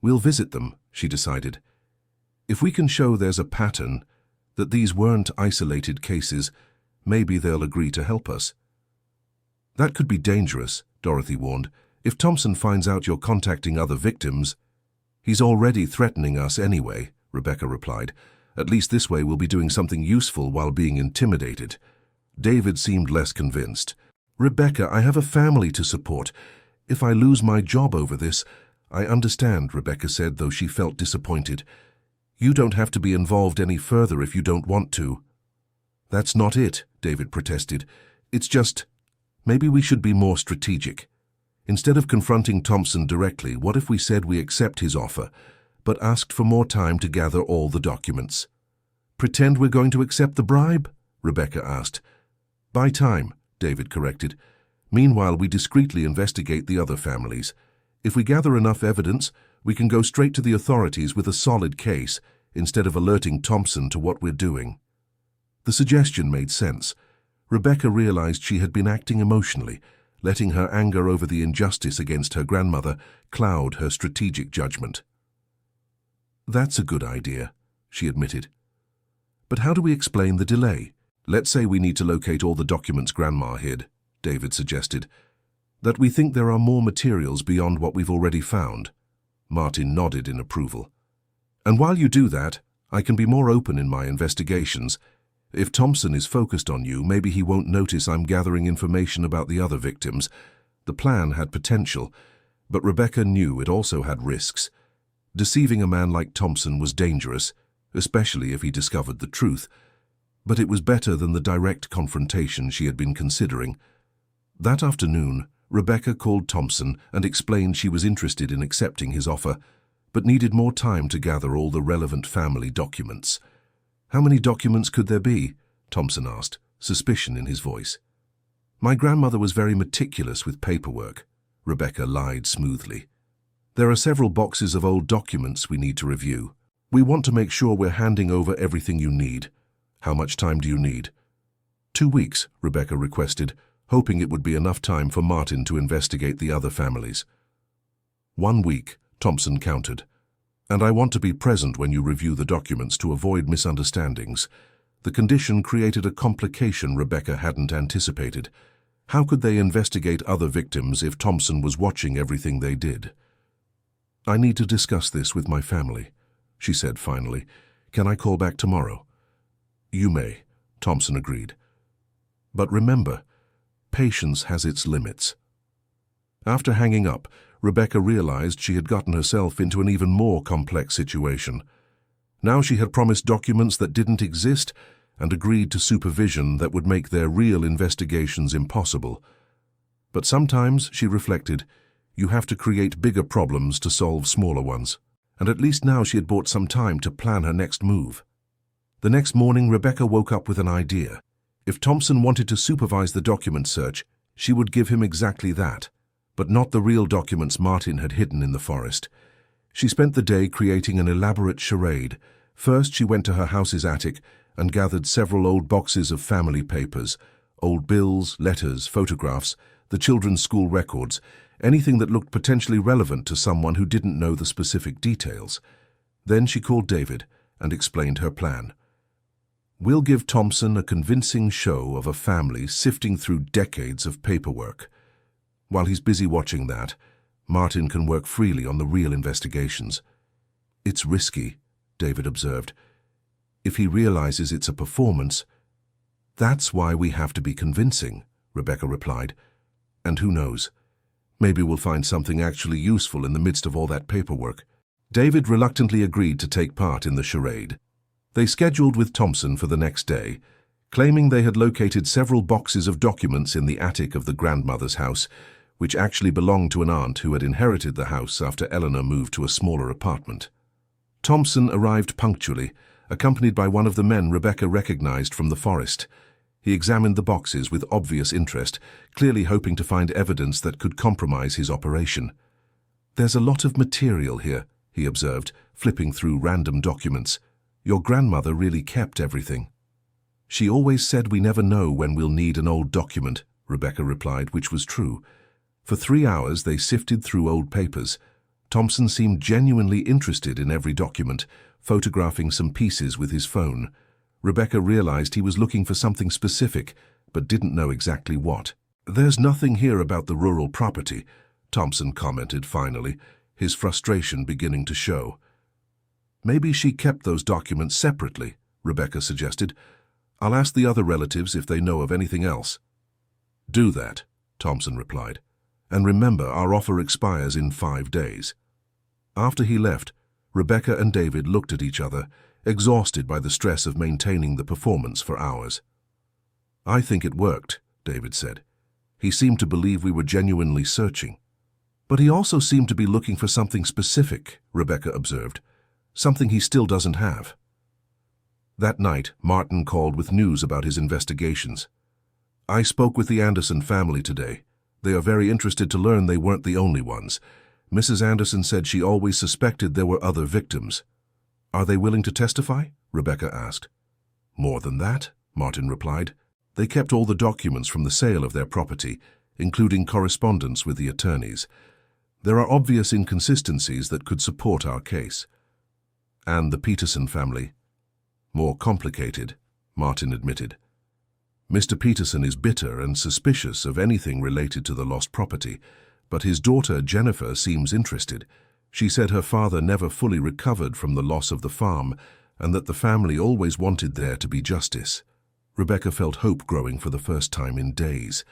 "We'll visit them," she decided. "If we can show there's a pattern, that these weren't isolated cases, maybe they'll agree to help us." "That could be dangerous," Dorothy warned. "If Thompson finds out you're contacting other victims—" "He's already threatening us anyway," Rebecca replied. "At least this way we'll be doing something useful while being intimidated." David seemed less convinced. "Rebecca, I have a family to support. If I lose my job over this—" "I understand," Rebecca said, though she felt disappointed. "You don't have to be involved any further if you don't want to." "That's not it," David protested. "It's just, maybe we should be more strategic. Instead of confronting Thompson directly, what if we said we accept his offer, but asked for more time to gather all the documents?" "Pretend we're going to accept the bribe?" Rebecca asked. "Buy time," David corrected. "Meanwhile, we discreetly investigate the other families. If we gather enough evidence, we can go straight to the authorities with a solid case, instead of alerting Thompson to what we're doing." The suggestion made sense. Rebecca realized she had been acting emotionally, letting her anger over the injustice against her grandmother cloud her strategic judgment. "That's a good idea," she admitted. "But how do we explain the delay? Let's say we need to locate all the documents Grandma hid," David suggested. "That we think there are more materials beyond what we've already found." Martin nodded in approval. "And while you do that, I can be more open in my investigations. If Thompson is focused on you, maybe he won't notice I'm gathering information about the other victims." The plan had potential, but Rebecca knew it also had risks. Deceiving a man like Thompson was dangerous, especially if he discovered the truth. But it was better than the direct confrontation she had been considering. That afternoon, Rebecca called Thompson and explained she was interested in accepting his offer, but needed more time to gather all the relevant family documents. "How many documents could there be?" Thompson asked, suspicion in his voice. "My grandmother was very meticulous with paperwork," Rebecca lied smoothly. "There are several boxes of old documents we need to review. We want to make sure we're handing over everything you need. How much time do you need?" 2 weeks, Rebecca requested, hoping it would be enough time for Martin to investigate the other families. 1 week, Thompson countered. "And I want to be present when you review the documents to avoid misunderstandings." The condition created a complication Rebecca hadn't anticipated. How could they investigate other victims if Thompson was watching everything they did? "I need to discuss this with my family," she said finally. "Can I call back tomorrow?" "You may," Thompson agreed. But remember, patience has its limits. After hanging up, Rebecca realized she had gotten herself into an even more complex situation. Now she had promised documents that didn't exist and agreed to supervision that would make their real investigations impossible. But sometimes, she reflected, you have to create bigger problems to solve smaller ones. And at least now she had bought some time to plan her next move. The next morning, Rebecca woke up with an idea. If Thompson wanted to supervise the document search, she would give him exactly that, but not the real documents Martin had hidden in the forest. She spent the day creating an elaborate charade. First, she went to her house's attic and gathered several old boxes of family papers, old bills, letters, photographs, the children's school records, anything that looked potentially relevant to someone who didn't know the specific details. Then she called David and explained her plan. We'll give Thompson a convincing show of a family sifting through decades of paperwork. While he's busy watching that, Martin can work freely on the real investigations. It's risky, David observed. If he realizes it's a performance, that's why we have to be convincing, Rebecca replied. And who knows? Maybe we'll find something actually useful in the midst of all that paperwork. David reluctantly agreed to take part in the charade. They scheduled with Thompson for the next day, claiming they had located several boxes of documents in the attic of the grandmother's house, which actually belonged to an aunt who had inherited the house after Eleanor moved to a smaller apartment. Thompson arrived punctually, accompanied by one of the men Rebecca recognized from the forest. He examined the boxes with obvious interest, clearly hoping to find evidence that could compromise his operation. There's a lot of material here, he observed, flipping through random documents. Your grandmother really kept everything. She always said we never know when we'll need an old document, Rebecca replied, which was true. For 3 hours they sifted through old papers. Thompson seemed genuinely interested in every document, photographing some pieces with his phone. Rebecca realized he was looking for something specific, but didn't know exactly what. There's nothing here about the rural property, Thompson commented finally, his frustration beginning to show. Maybe she kept those documents separately, Rebecca suggested. I'll ask the other relatives if they know of anything else. Do that, Thompson replied. And remember, our offer expires in 5 days. After he left, Rebecca and David looked at each other, exhausted by the stress of maintaining the performance for hours. I think it worked, David said. He seemed to believe we were genuinely searching. But he also seemed to be looking for something specific, Rebecca observed. Something he still doesn't have. That night, Martin called with news about his investigations. I spoke with the Anderson family today. They are very interested to learn they weren't the only ones. Mrs. Anderson said she always suspected there were other victims. Are they willing to testify? Rebecca asked. More than that, Martin replied. They kept all the documents from the sale of their property, including correspondence with the attorneys. There are obvious inconsistencies that could support our case. And the Peterson family. More complicated, Martin admitted. Mr. Peterson is bitter and suspicious of anything related to the lost property, but his daughter Jennifer seems interested. She said her father never fully recovered from the loss of the farm and that the family always wanted there to be justice. Rebecca felt hope growing for the first time in days.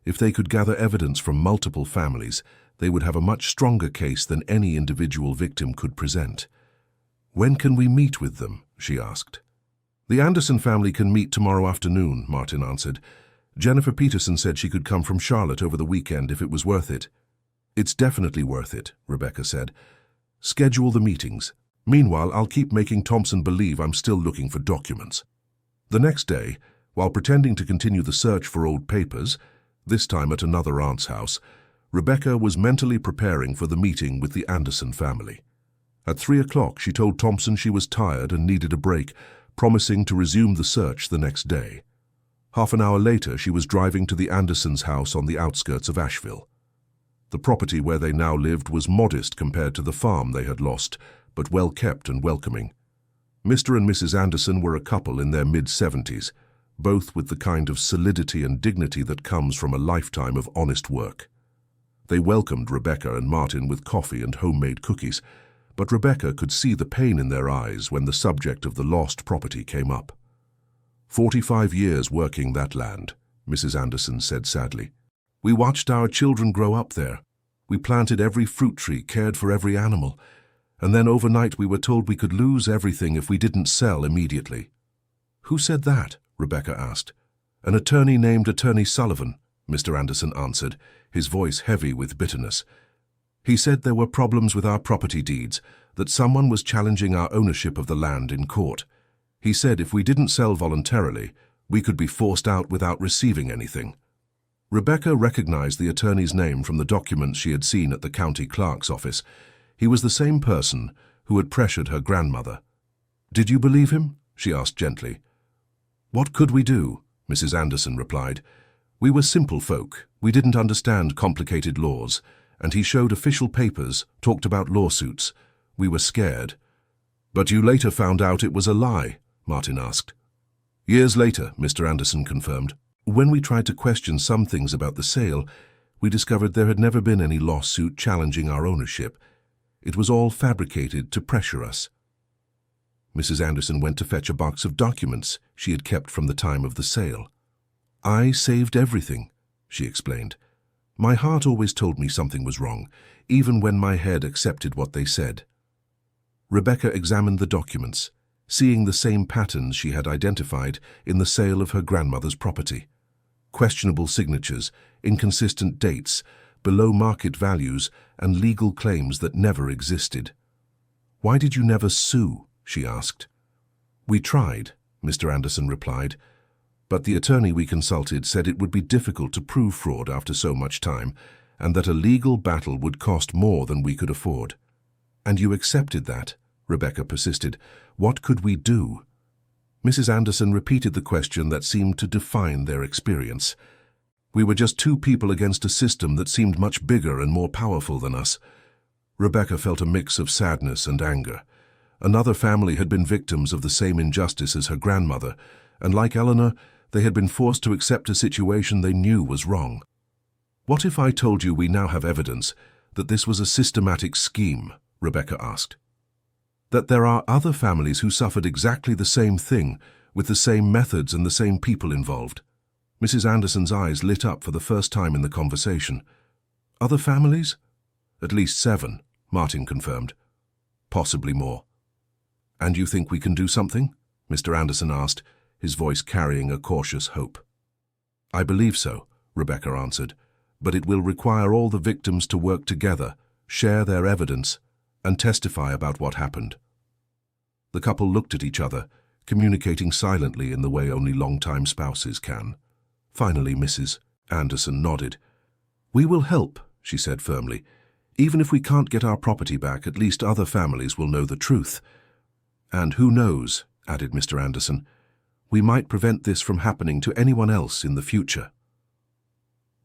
If they could gather evidence from multiple families, they would have a much stronger case than any individual victim could present. When can we meet with them? She asked. The Anderson family can meet tomorrow afternoon, Martin answered. Jennifer Peterson said she could come from Charlotte over the weekend if it was worth it. It's definitely worth it, Rebecca said. Schedule the meetings. Meanwhile, I'll keep making Thompson believe I'm still looking for documents. The next day, while pretending to continue the search for old papers, this time at another aunt's house, Rebecca was mentally preparing for the meeting with the Anderson family. At 3 o'clock, she told Thompson she was tired and needed a break, promising to resume the search the next day. Half an hour later, she was driving to the Andersons' house on the outskirts of Asheville. The property where they now lived was modest compared to the farm they had lost, but well kept and welcoming. Mr. and Mrs. Anderson were a couple in their mid-70s, both with the kind of solidity and dignity that comes from a lifetime of honest work. They welcomed Rebecca and Martin with coffee and homemade cookies, but Rebecca could see the pain in their eyes when the subject of the lost property came up. 45 years working that land, Mrs. Anderson said sadly. "We watched our children grow up there. We planted every fruit tree, cared for every animal, and then overnight we were told we could lose everything if we didn't sell immediately." "Who said that?" Rebecca asked. "An attorney named Attorney Sullivan," Mr. Anderson answered, his voice heavy with bitterness. "He said there were problems with our property deeds, that someone was challenging our ownership of the land in court. He said if we didn't sell voluntarily, we could be forced out without receiving anything." Rebecca recognized the attorney's name from the documents she had seen at the county clerk's office. He was the same person who had pressured her grandmother. "Did you believe him?" she asked gently. "What could we do?" Mrs. Anderson replied. "We were simple folk. We didn't understand complicated laws, and he showed official papers, talked about lawsuits. We were scared." "But you later found out it was a lie?" Martin asked. "Years later," Mr. Anderson confirmed. "When we tried to question some things about the sale, we discovered there had never been any lawsuit challenging our ownership. It was all fabricated to pressure us." Mrs. Anderson went to fetch a box of documents she had kept from the time of the sale. "I saved everything," she explained. "My heart always told me something was wrong, even when my head accepted what they said." Rebecca examined the documents, seeing the same patterns she had identified in the sale of her grandmother's property. Questionable signatures, inconsistent dates, below-market values, and legal claims that never existed. "Why did you never sue?" she asked. "We tried," Mr. Anderson replied, "but the attorney we consulted said it would be difficult to prove fraud after so much time, and that a legal battle would cost more than we could afford." "And you accepted that?" Rebecca persisted. "What could we do?" Mrs. Anderson repeated the question that seemed to define their experience. "We were just two people against a system that seemed much bigger and more powerful than us." Rebecca felt a mix of sadness and anger. Another family had been victims of the same injustice as her grandmother, and like Eleanor, they had been forced to accept a situation they knew was wrong. "What if I told you we now have evidence that this was a systematic scheme?" Rebecca asked. "That there are other families who suffered exactly the same thing, with the same methods and the same people involved?" Mrs. Anderson's eyes lit up for the first time in the conversation. "Other families?" "At least 7, Martin confirmed. "Possibly more." "And you think we can do something?" Mr. Anderson asked, his voice carrying a cautious hope. "I believe so," Rebecca answered, "but it will require all the victims to work together, share their evidence, and testify about what happened." The couple looked at each other, communicating silently in the way only long-time spouses can. Finally, Mrs. Anderson nodded. "We will help," she said firmly. "Even if we can't get our property back, at least other families will know the truth. And who knows," added Mr. Anderson, "we might prevent this from happening to anyone else in the future."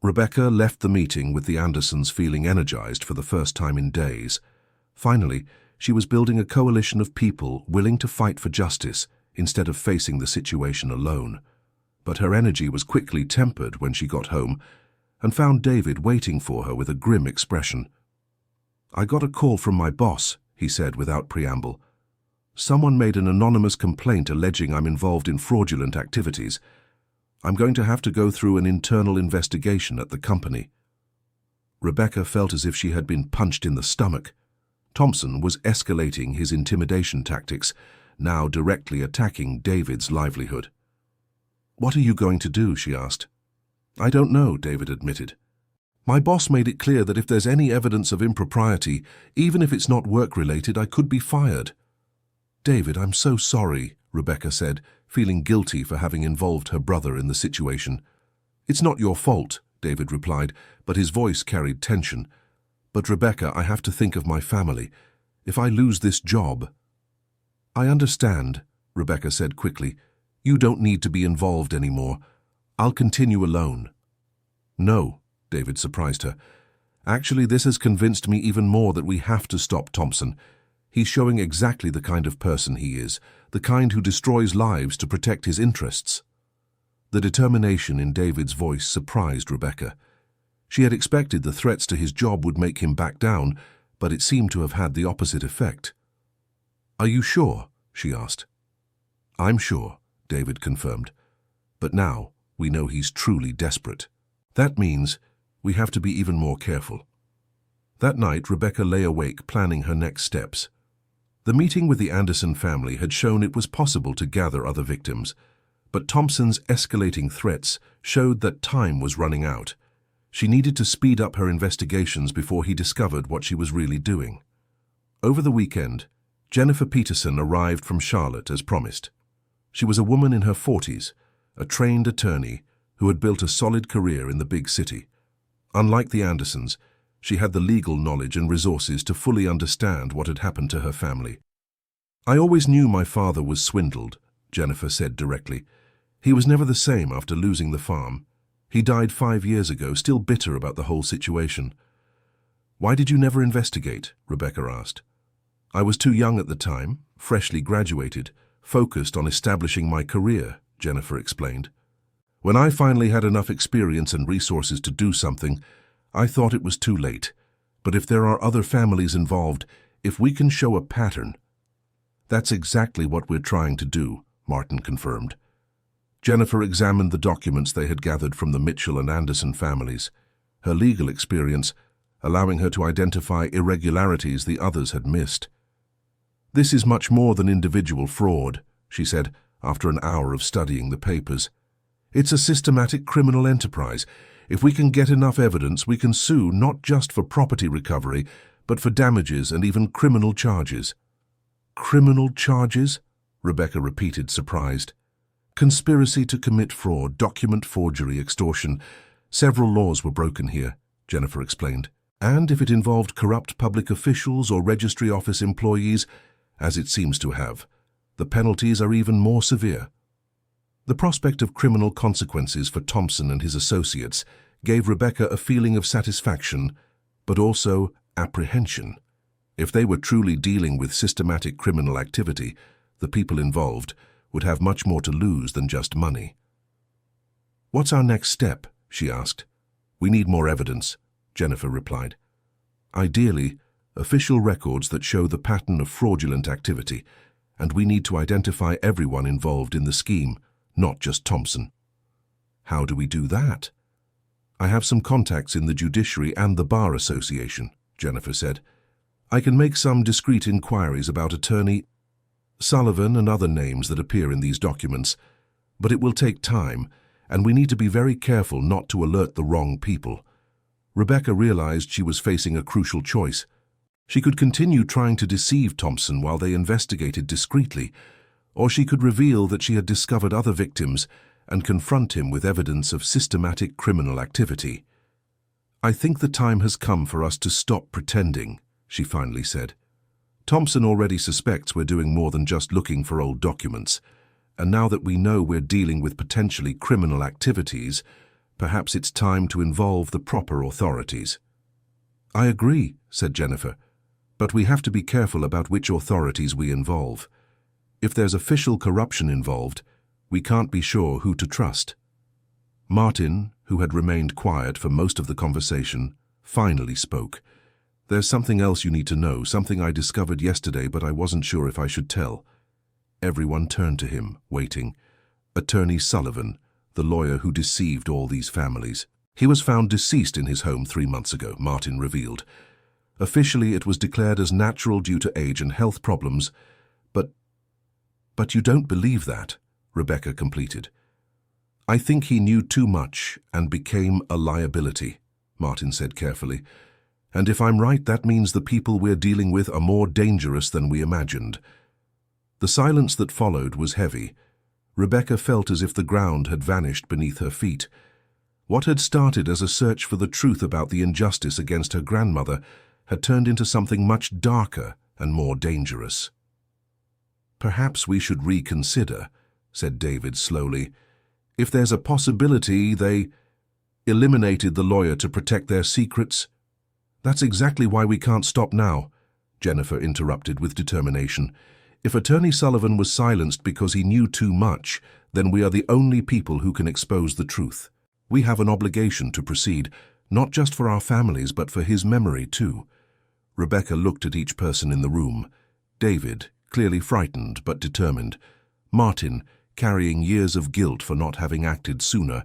Rebecca left the meeting with the Andersons feeling energized for the first time in days. Finally, she was building a coalition of people willing to fight for justice instead of facing the situation alone. But her energy was quickly tempered when she got home and found David waiting for her with a grim expression. "I got a call from my boss," he said without preamble. "Someone made an anonymous complaint alleging I'm involved in fraudulent activities. I'm going to have to go through an internal investigation at the company." Rebecca felt as if she had been punched in the stomach. Thompson was escalating his intimidation tactics, now directly attacking David's livelihood. "What are you going to do?" she asked. "I don't know," David admitted. "My boss made it clear that if there's any evidence of impropriety, even if it's not work-related, I could be fired." "David, I'm so sorry," Rebecca said, feeling guilty for having involved her brother in the situation. "It's not your fault," David replied, but his voice carried tension. "But Rebecca, I have to think of my family. If I lose this job—" "I understand," Rebecca said quickly. "You don't need to be involved anymore. I'll continue alone." "No," David surprised her. "Actually, this has convinced me even more that we have to stop Thompson. He's showing exactly the kind of person he is, the kind who destroys lives to protect his interests." The determination in David's voice surprised Rebecca. She had expected the threats to his job would make him back down, but it seemed to have had the opposite effect. "Are you sure?" she asked. "I'm sure," David confirmed. "But now, we know he's truly desperate. That means we have to be even more careful. That night, Rebecca lay awake planning her next steps. The meeting with the Anderson family had shown it was possible to gather other victims, but Thompson's escalating threats showed that time was running out. She needed to speed up her investigations before he discovered what she was really doing. Over the weekend, Jennifer Peterson arrived from Charlotte as promised. She was a woman in her 40s, a trained attorney who had built a solid career in the big city. Unlike the Andersons, she had the legal knowledge and resources to fully understand what had happened to her family. "I always knew my father was swindled," Jennifer said directly. "He was never the same after losing the farm. He died 5 years ago, still bitter about the whole situation." "Why did you never investigate?" Rebecca asked. "I was too young at the time, freshly graduated, focused on establishing my career," Jennifer explained. "When I finally had enough experience and resources to do something, I thought it was too late. But if there are other families involved, if we can show a pattern—" "That's exactly what we're trying to do," Martin confirmed. Jennifer examined the documents they had gathered from the Mitchell and Anderson families, her legal experience allowing her to identify irregularities the others had missed. "This is much more than individual fraud," she said after an hour of studying the papers. "It's a systematic criminal enterprise. If we can get enough evidence, we can sue not just for property recovery, but for damages and even criminal charges." "Criminal charges?" Rebecca repeated, surprised. "Conspiracy to commit fraud, document forgery, extortion. Several laws were broken here," Jennifer explained. "And if it involved corrupt public officials or registry office employees, as it seems to have, the penalties are even more severe." The prospect of criminal consequences for Thompson and his associates gave Rebecca a feeling of satisfaction, but also apprehension. If they were truly dealing with systematic criminal activity, the people involved would have much more to lose than just money. "What's our next step?" she asked. "We need more evidence," Jennifer replied. "Ideally, official records that show the pattern of fraudulent activity, and we need to identify everyone involved in the scheme, not just Thompson." "How do we do that?" "I have some contacts in the judiciary and the Bar Association," Jennifer said. "I can make some discreet inquiries about Attorney Sullivan and other names that appear in these documents, but it will take time, and we need to be very careful not to alert the wrong people." Rebecca realized she was facing a crucial choice. She could continue trying to deceive Thompson while they investigated discreetly, or she could reveal that she had discovered other victims and confront him with evidence of systematic criminal activity. "I think the time has come for us to stop pretending," she finally said. "Thompson already suspects we're doing more than just looking for old documents, and now that we know we're dealing with potentially criminal activities, perhaps it's time to involve the proper authorities." "I agree," said Jennifer, "but we have to be careful about which authorities we involve. If there's official corruption involved, we can't be sure who to trust." Martin, who had remained quiet for most of the conversation, finally spoke. "There's something else you need to know, something I discovered yesterday, but I wasn't sure if I should tell." Everyone turned to him, waiting. Attorney Sullivan, the lawyer who deceived all these families. "He was found deceased in his home 3 months ago," Martin revealed. "Officially, it was declared as natural due to age and health problems, but you don't believe that," Rebecca completed. "I think he knew too much and became a liability," Martin said carefully. "And if I'm right, that means the people we're dealing with are more dangerous than we imagined." The silence that followed was heavy. Rebecca felt as if the ground had vanished beneath her feet. What had started as a search for the truth about the injustice against her grandmother had turned into something much darker and more dangerous. "Perhaps we should reconsider," said David slowly. "If there's a possibility they eliminated the lawyer to protect their secrets." "That's exactly why we can't stop now," Jennifer interrupted with determination. "If Attorney Sullivan was silenced because he knew too much, then we are the only people who can expose the truth. We have an obligation to proceed, not just for our families, but for his memory too." Rebecca looked at each person in the room. David, clearly frightened but determined. Martin, carrying years of guilt for not having acted sooner.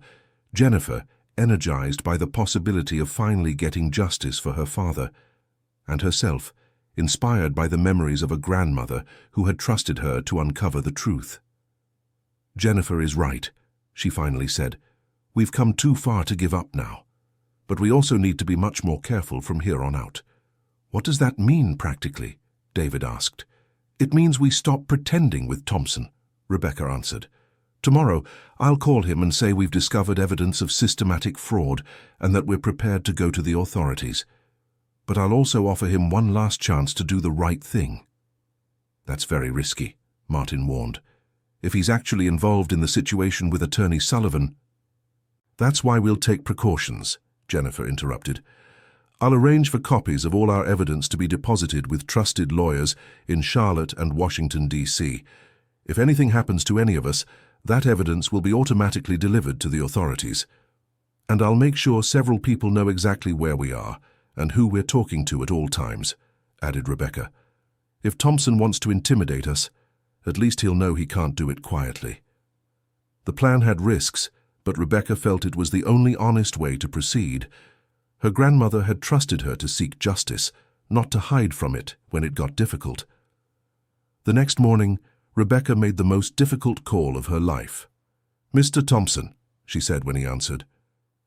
Jennifer, energized by the possibility of finally getting justice for her father. And herself, inspired by the memories of a grandmother who had trusted her to uncover the truth. "Jennifer is right," she finally said. "We've come too far to give up now. But we also need to be much more careful from here on out." "What does that mean practically?" David asked. "It means we stop pretending with Thompson," Rebecca answered. "Tomorrow, I'll call him and say we've discovered evidence of systematic fraud and that we're prepared to go to the authorities. But I'll also offer him one last chance to do the right thing." "That's very risky," Martin warned. "If he's actually involved in the situation with Attorney Sullivan—" "That's why we'll take precautions," Jennifer interrupted. "I'll arrange for copies of all our evidence to be deposited with trusted lawyers in Charlotte and Washington, D.C. If anything happens to any of us, that evidence will be automatically delivered to the authorities. And I'll make sure several people know exactly where we are and who we're talking to at all times," added Rebecca. "If Thompson wants to intimidate us, at least he'll know he can't do it quietly." The plan had risks, but Rebecca felt it was the only honest way to proceed. Her grandmother had trusted her to seek justice, not to hide from it when it got difficult. The next morning, Rebecca made the most difficult call of her life. "Mr. Thompson," she said when he answered.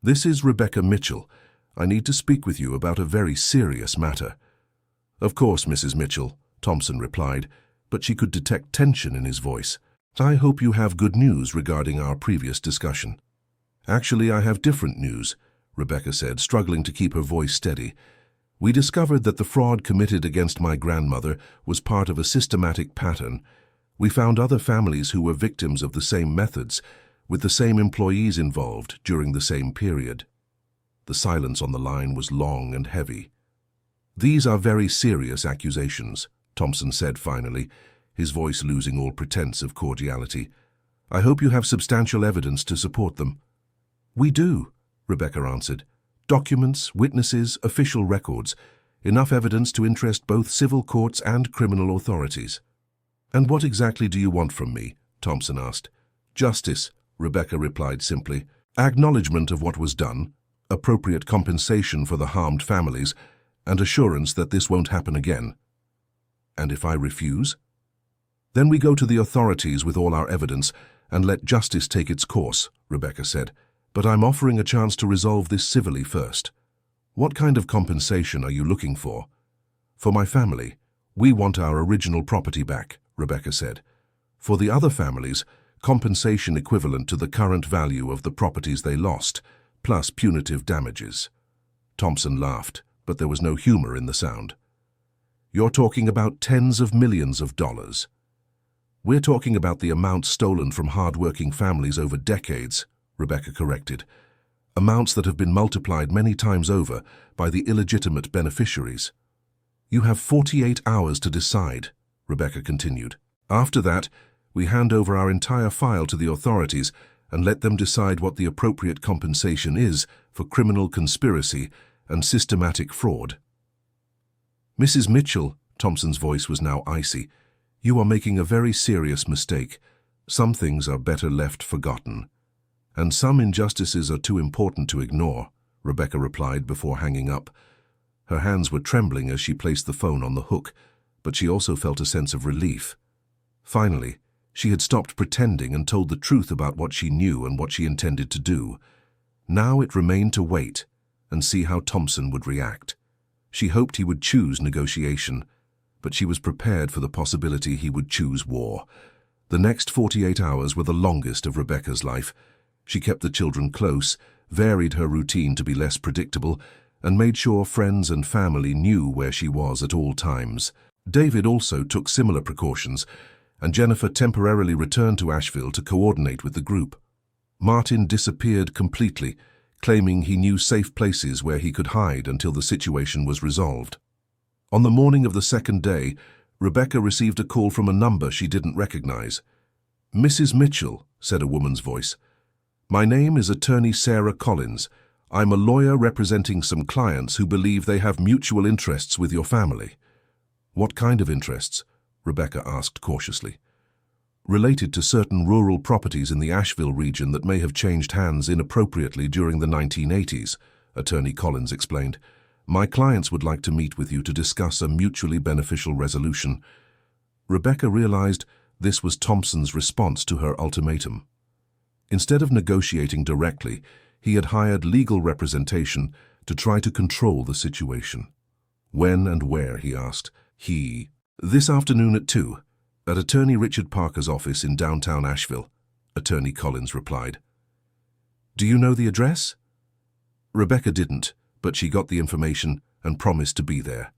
"This is Rebecca Mitchell. I need to speak with you about a very serious matter." "Of course, Mrs. Mitchell," Thompson replied, but she could detect tension in his voice. "I hope you have good news regarding our previous discussion." "Actually, I have different news," Rebecca said, struggling to keep her voice steady. "We discovered that the fraud committed against my grandmother was part of a systematic pattern. We found other families who were victims of the same methods, with the same employees involved during the same period." The silence on the line was long and heavy. "These are very serious accusations," Thompson said finally, his voice losing all pretense of cordiality. "I hope you have substantial evidence to support them." "We do," Rebecca answered. "Documents, witnesses, official records, enough evidence to interest both civil courts and criminal authorities." "And what exactly do you want from me?" Thompson asked. "Justice," Rebecca replied simply. "Acknowledgement of what was done, appropriate compensation for the harmed families, and assurance that this won't happen again." "And if I refuse?" "Then we go to the authorities with all our evidence and let justice take its course," Rebecca said. "But I'm offering a chance to resolve this civilly first." "What kind of compensation are you looking for?" "For my family, we want our original property back," Rebecca said. "For the other families, compensation equivalent to the current value of the properties they lost, plus punitive damages." Thompson laughed, but there was no humor in the sound. "You're talking about tens of millions of dollars." "We're talking about the amounts stolen from hard-working families over decades," Rebecca corrected. "Amounts that have been multiplied many times over by the illegitimate beneficiaries." "You have 48 hours to decide," Rebecca continued. "After that, we hand over our entire file to the authorities and let them decide what the appropriate compensation is for criminal conspiracy and systematic fraud." "Mrs. Mitchell," Thompson's voice was now icy, "you are making a very serious mistake. Some things are better left forgotten. And some injustices are too important to ignore," Rebecca replied before hanging up. Her hands were trembling as she placed the phone on the hook, but she also felt a sense of relief. Finally, she had stopped pretending and told the truth about what she knew and what she intended to do. Now it remained to wait and see how Thompson would react. She hoped he would choose negotiation, but she was prepared for the possibility he would choose war. The next 48 hours were the longest of Rebecca's life. She kept the children close, varied her routine to be less predictable, and made sure friends and family knew where she was at all times. David also took similar precautions, and Jennifer temporarily returned to Asheville to coordinate with the group. Martin disappeared completely, claiming he knew safe places where he could hide until the situation was resolved. On the morning of the second day, Rebecca received a call from a number she didn't recognize. "Mrs. Mitchell," said a woman's voice. "My name is Attorney Sarah Collins. I'm a lawyer representing some clients who believe they have mutual interests with your family." "What kind of interests?" Rebecca asked cautiously. related to certain rural properties in the Asheville region that may have changed hands inappropriately during the 1980s, Attorney Collins explained. My clients would like to meet with you to discuss a mutually beneficial resolution. Rebecca realized this was Thompson's response to her ultimatum. Instead of negotiating directly, he had hired legal representation to try to control the situation. When and where, he asked. This afternoon at 2, at Attorney Richard Parker's office in downtown Asheville, Attorney Collins replied. Do you know the address? Rebecca didn't, but she got the information and promised to be there.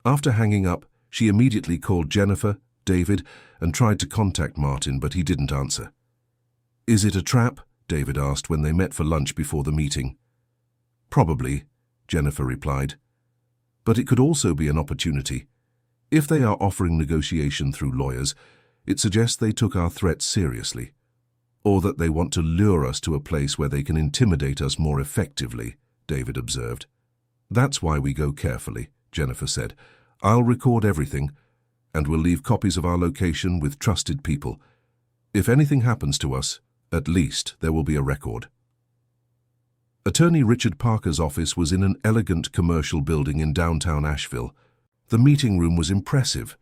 After hanging up, she immediately called Jennifer, David, and tried to contact Martin, but he didn't answer. Is it a trap? David asked when they met for lunch before the meeting. Probably, Jennifer replied. But it could also be an opportunity. If they are offering negotiation through lawyers, it suggests they took our threats seriously, or that they want to lure us to a place where they can intimidate us more effectively, David observed. That's why we go carefully, Jennifer said. I'll record everything, and we'll leave copies of our location with trusted people. If anything happens to us, at least there will be a record. Attorney Richard Parker's office was in an elegant commercial building in downtown Asheville. The meeting room was impressive.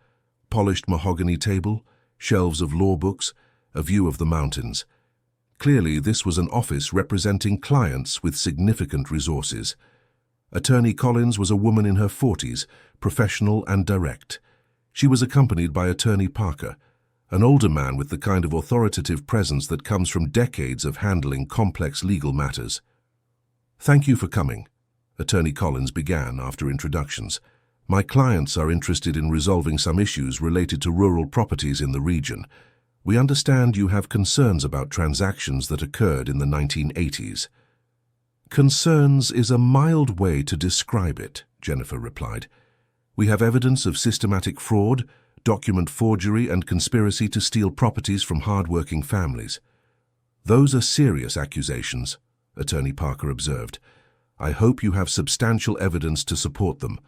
Polished mahogany table, shelves of law books, a view of the mountains. Clearly, this was an office representing clients with significant resources. Attorney Collins was a woman in her 40s, professional and direct. She was accompanied by Attorney Parker, an older man with the kind of authoritative presence that comes from decades of handling complex legal matters. Thank you for coming, Attorney Collins began after introductions. My clients are interested in resolving some issues related to rural properties in the region. We understand you have concerns about transactions that occurred in the 1980s. Concerns is a mild way to describe it, Jennifer replied. We have evidence of systematic fraud, document forgery, and conspiracy to steal properties from hard-working families. Those are serious accusations, Attorney Parker observed. I hope you have substantial evidence to support them.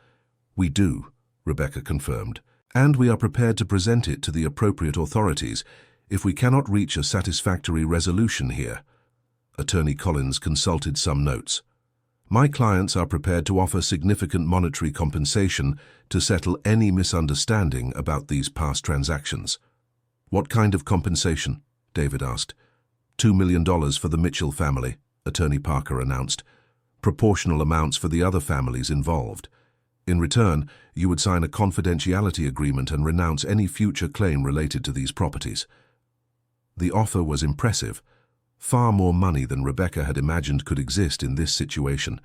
We do, Rebecca confirmed, and we are prepared to present it to the appropriate authorities if we cannot reach a satisfactory resolution here. Attorney Collins consulted some notes. My clients are prepared to offer significant monetary compensation to settle any misunderstanding about these past transactions. What kind of compensation? David asked. $2 million for the Mitchell family, Attorney Parker announced. Proportional amounts for the other families involved. In return, you would sign a confidentiality agreement and renounce any future claim related to these properties. The offer was impressive. Far more money than Rebecca had imagined could exist in this situation.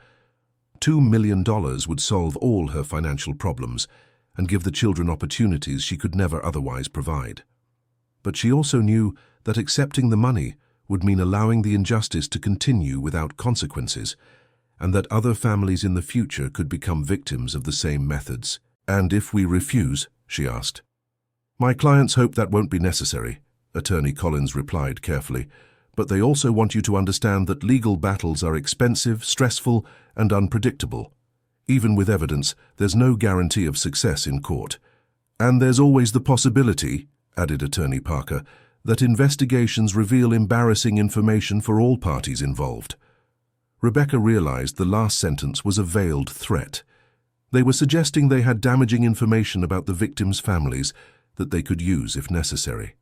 $2 million would solve all her financial problems and give the children opportunities she could never otherwise provide. But she also knew that accepting the money would mean allowing the injustice to continue without consequences, and that other families in the future could become victims of the same methods. And if we refuse? She asked. My clients hope that won't be necessary, Attorney Collins replied carefully, but they also want you to understand that legal battles are expensive, stressful, and unpredictable. Even with evidence, there's no guarantee of success in court. And there's always the possibility, added Attorney Parker, that investigations reveal embarrassing information for all parties involved. Rebecca realized the last sentence was a veiled threat. They were suggesting they had damaging information about the victims' families that they could use if necessary.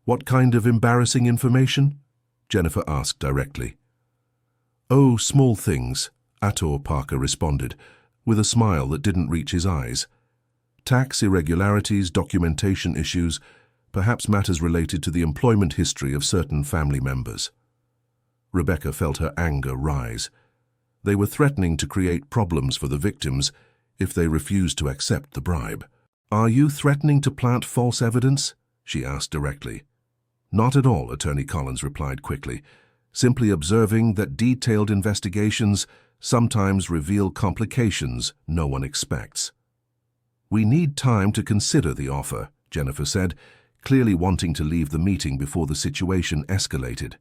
What kind of embarrassing information? Jennifer asked directly. Oh, small things, Attor Parker responded, with a smile that didn't reach his eyes. Tax irregularities, documentation issues, perhaps matters related to the employment history of certain family members. Rebecca felt her anger rise. They were threatening to create problems for the victims if they refused to accept the bribe. Are you threatening to plant false evidence? She asked directly. Not at all, Attorney Collins replied quickly, simply observing that detailed investigations sometimes reveal complications no one expects. We need time to consider the offer, Jennifer said, clearly wanting to leave the meeting before the situation escalated.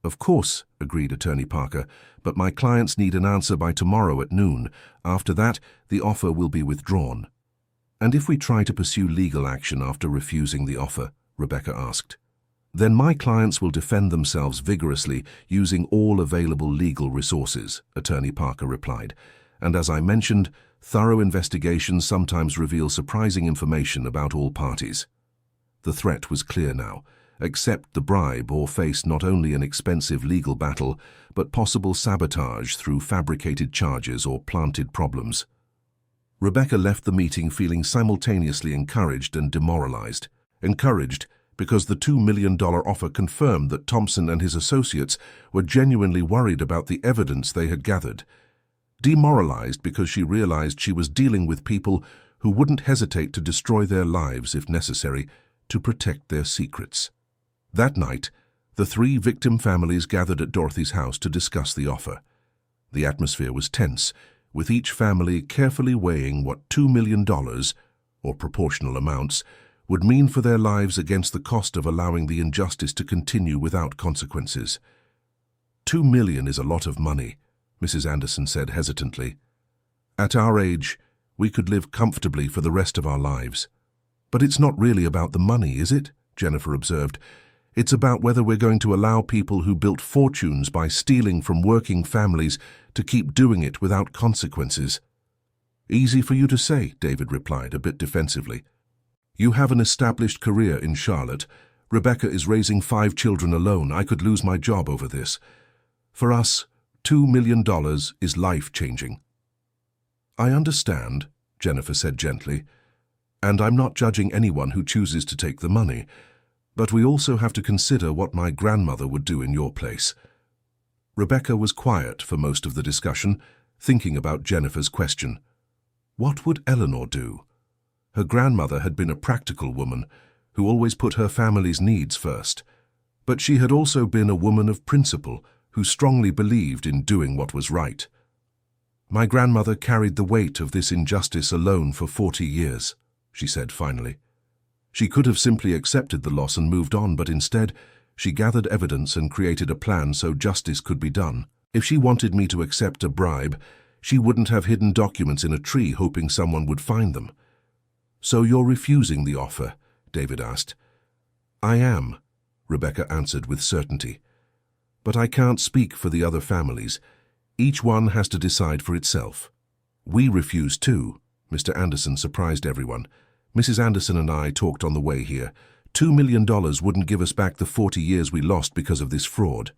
Of course, agreed Attorney Parker, but my clients need an answer by tomorrow at noon. After that, the offer will be withdrawn. And if we try to pursue legal action after refusing the offer, Rebecca asked. Then my clients will defend themselves vigorously using all available legal resources, Attorney Parker replied. And as I mentioned, thorough investigations sometimes reveal surprising information about all parties. The threat was clear now. Accept the bribe or face not only an expensive legal battle, but possible sabotage through fabricated charges or planted problems. Rebecca left the meeting feeling simultaneously encouraged and demoralized. Encouraged because the $2 million offer confirmed that Thompson and his associates were genuinely worried about the evidence they had gathered. Demoralized because she realized she was dealing with people who wouldn't hesitate to destroy their lives if necessary to protect their secrets. That night, the 3 victim families gathered at Dorothy's house to discuss the offer. The atmosphere was tense, with each family carefully weighing what $2 million, or proportional amounts, would mean for their lives against the cost of allowing the injustice to continue without consequences. $2 million is a lot of money, Mrs. Anderson said hesitantly. At our age, we could live comfortably for the rest of our lives. But it's not really about the money, is it? Jennifer observed. It's about whether we're going to allow people who built fortunes by stealing from working families to keep doing it without consequences. Easy for you to say, David replied, a bit defensively. You have an established career in Charlotte. Rebecca is raising 5 children alone. I could lose my job over this. For us, $2 million is life-changing. I understand, Jennifer said gently, and I'm not judging anyone who chooses to take the money, but we also have to consider what my grandmother would do in your place. Rebecca was quiet for most of the discussion, thinking about Jennifer's question. What would Eleanor do? Her grandmother had been a practical woman who always put her family's needs first, but she had also been a woman of principle who strongly believed in doing what was right. My grandmother carried the weight of this injustice alone for 40 years, she said finally. She could have simply accepted the loss and moved on, but instead, she gathered evidence and created a plan so justice could be done. If she wanted me to accept a bribe, she wouldn't have hidden documents in a tree hoping someone would find them. So you're refusing the offer? David asked. I am, Rebecca answered with certainty. But I can't speak for the other families. Each one has to decide for itself. We refuse too, Mr. Anderson surprised everyone. Mrs. Anderson and I talked on the way here. $2 million wouldn't give us back the 40 years we lost because of this fraud.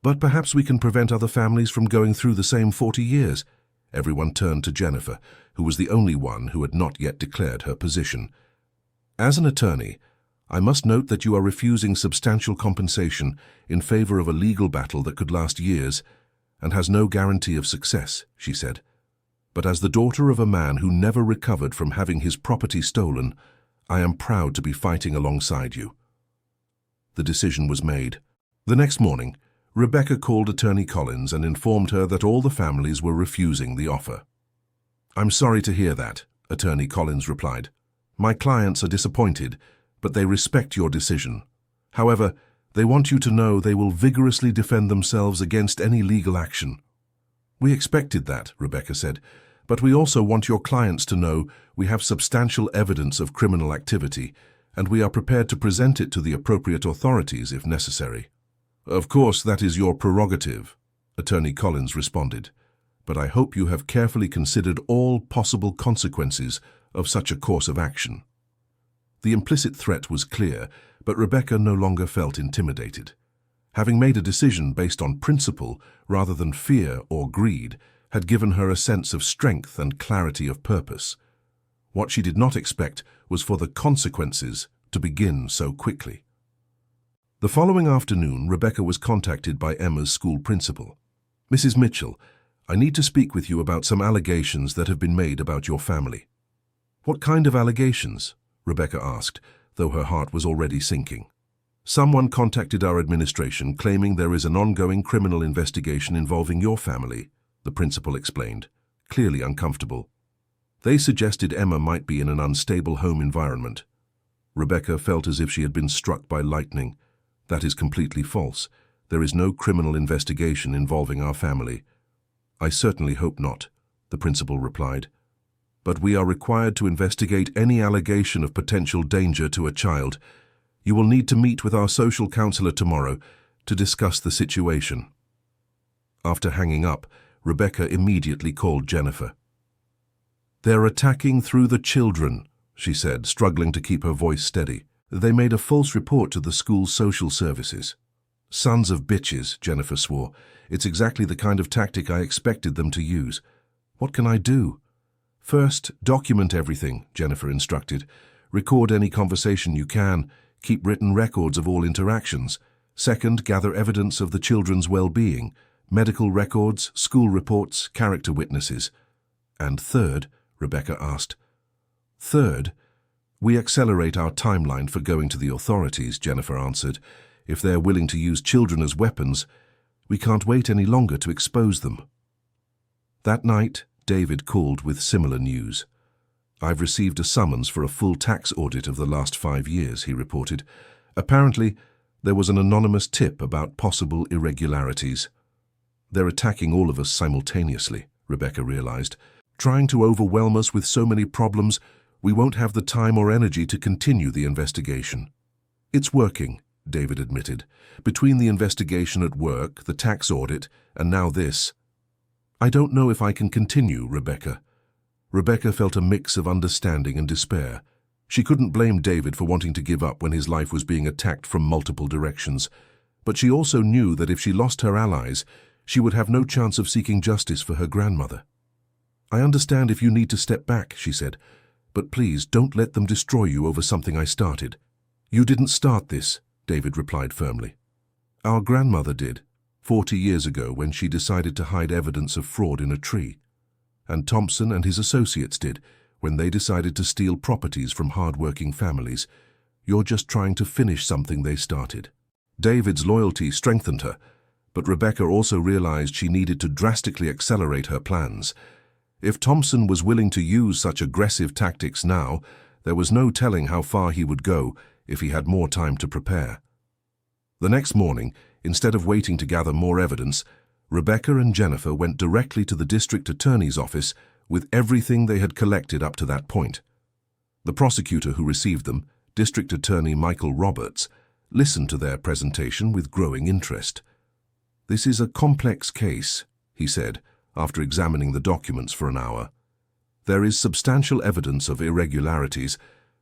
But perhaps we can prevent other families from going through the same 40 years. Everyone turned to Jennifer, who was the only one who had not yet declared her position. As an attorney, I must note that you are refusing substantial compensation in favor of a legal battle that could last years and has no guarantee of success, she said. But as the daughter of a man who never recovered from having his property stolen, I am proud to be fighting alongside you. The decision was made. The next morning, Rebecca called Attorney Collins and informed her that all the families were refusing the offer. I'm sorry to hear that, Attorney Collins replied. My clients are disappointed, but they respect your decision. However, they want you to know they will vigorously defend themselves against any legal action. We expected that, Rebecca said, but we also want your clients to know we have substantial evidence of criminal activity, and we are prepared to present it to the appropriate authorities if necessary. Of course, that is your prerogative, Attorney Collins responded, but I hope you have carefully considered all possible consequences of such a course of action. The implicit threat was clear, but Rebecca no longer felt intimidated. Having made a decision based on principle rather than fear or greed had given her a sense of strength and clarity of purpose. What she did not expect was for the consequences to begin so quickly. The following afternoon, Rebecca was contacted by Emma's school principal. Mrs. Mitchell, I need to speak with you about some allegations that have been made about your family. What kind of allegations? Rebecca asked, though her heart was already sinking. Someone contacted our administration claiming there is an ongoing criminal investigation involving your family, the principal explained, clearly uncomfortable. They suggested Emma might be in an unstable home environment. Rebecca felt as if she had been struck by lightning. That is completely false. There is no criminal investigation involving our family. I certainly hope not, the principal replied. But we are required to investigate any allegation of potential danger to a child. You will need to meet with our social counselor tomorrow to discuss the situation." After hanging up, Rebecca immediately called Jennifer. "They're attacking through the children," she said, struggling to keep her voice steady. "They made a false report to the school's social services." "Sons of bitches," Jennifer swore. "It's exactly the kind of tactic I expected them to use. What can I do?" "First, document everything," Jennifer instructed. "Record any conversation you can. Keep written records of all interactions. Second, gather evidence of the children's well-being. Medical records, school reports, character witnesses." "And third?" Rebecca asked. "Third, we accelerate our timeline for going to the authorities," Jennifer answered. "If they're willing to use children as weapons, we can't wait any longer to expose them." That night, David called with similar news. "I've received a summons for a full tax audit of the last 5 years," he reported. "Apparently, there was an anonymous tip about possible irregularities." "They're attacking all of us simultaneously," Rebecca realized. "Trying to overwhelm us with so many problems, we won't have the time or energy to continue the investigation." "It's working," David admitted. "Between the investigation at work, the tax audit, and now this. I don't know if I can continue, Rebecca." Rebecca felt a mix of understanding and despair. She couldn't blame David for wanting to give up when his life was being attacked from multiple directions. But she also knew that if she lost her allies, she would have no chance of seeking justice for her grandmother. "I understand if you need to step back," she said, "but please don't let them destroy you over something I started." "You didn't start this," David replied firmly. "Our grandmother did, 40 years ago when she decided to hide evidence of fraud in a tree. And Thompson and his associates did when they decided to steal properties from hard-working families. You're just trying to finish something they started." David's loyalty strengthened her, but Rebecca also realized she needed to drastically accelerate her plans. If Thompson was willing to use such aggressive tactics now, there was no telling how far he would go if he had more time to prepare. The next morning, instead of waiting to gather more evidence, Rebecca and Jennifer went directly to the district attorney's office with everything they had collected up to that point. The prosecutor who received them, District Attorney Michael Roberts, listened to their presentation with growing interest. "This is a complex case," he said, after examining the documents for an hour. "There is substantial evidence of irregularities,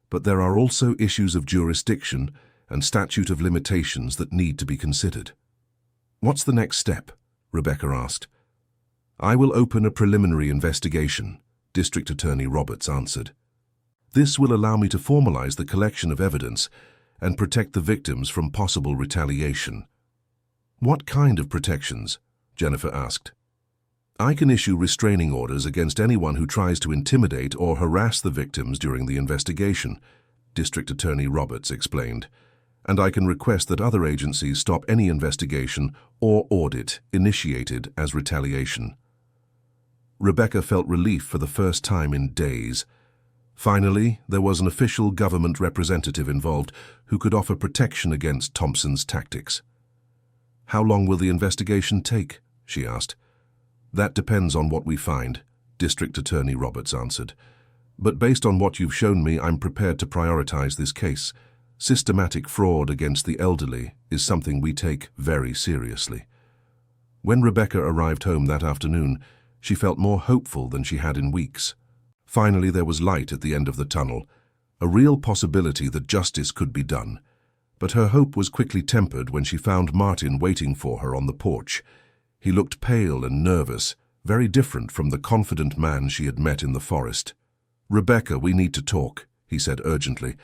but there are also issues of jurisdiction and statute of limitations that need to be considered." "What's the next step?" Rebecca asked. "I will open a preliminary investigation," District Attorney Roberts answered. "This will allow me to formalize the collection of evidence and protect the victims from possible retaliation." "What kind of protections?" Jennifer asked. "I can issue restraining orders against anyone who tries to intimidate or harass the victims during the investigation," District Attorney Roberts explained. "And I can request that other agencies stop any investigation or audit initiated as retaliation." Rebecca felt relief for the first time in days. Finally, there was an official government representative involved who could offer protection against Thompson's tactics. "How long will the investigation take?" she asked. "That depends on what we find," District Attorney Roberts answered. "But based on what you've shown me, I'm prepared to prioritize this case. Systematic fraud against the elderly is something we take very seriously." When Rebecca arrived home that afternoon, she felt more hopeful than she had in weeks. Finally, there was light at the end of the tunnel, a real possibility that justice could be done. But her hope was quickly tempered when she found Martin waiting for her on the porch. He looked pale and nervous, very different from the confident man she had met in the forest. "Rebecca, we need to talk," he said urgently.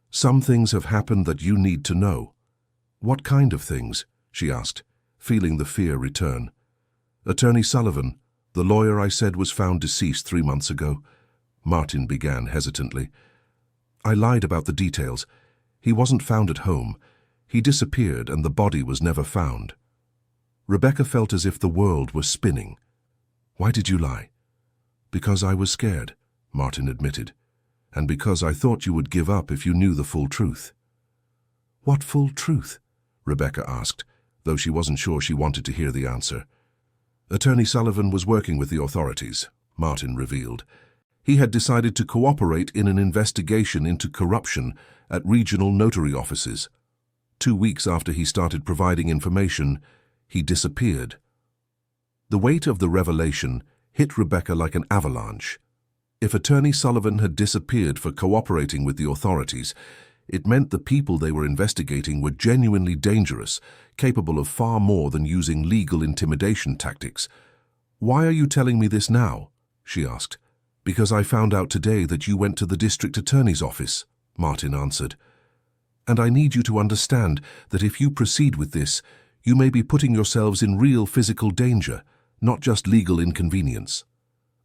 "Some things have happened that you need to know." "What kind of things?" she asked, feeling the fear return. "Attorney Sullivan, the lawyer I said was found deceased 3 months ago," Martin began hesitantly. "I lied about the details. He wasn't found at home. He disappeared and the body was never found." Rebecca felt as if the world were spinning. "Why did you lie?" "Because I was scared," Martin admitted. "And because I thought you would give up if you knew the full truth." "What full truth?" Rebecca asked, though she wasn't sure she wanted to hear the answer. "Attorney Sullivan was working with the authorities," Martin revealed. "He had decided to cooperate in an investigation into corruption at regional notary offices. 2 weeks after he started providing information, he disappeared. The weight of the revelation hit Rebecca like an avalanche. If Attorney Sullivan had disappeared for cooperating with the authorities, it meant the people they were investigating were genuinely dangerous, capable of far more than using legal intimidation tactics. "Why are you telling me this now?" she asked. "Because I found out today that you went to the district attorney's office," Martin answered. "And I need you to understand that if you proceed with this, you may be putting yourselves in real physical danger, not just legal inconvenience."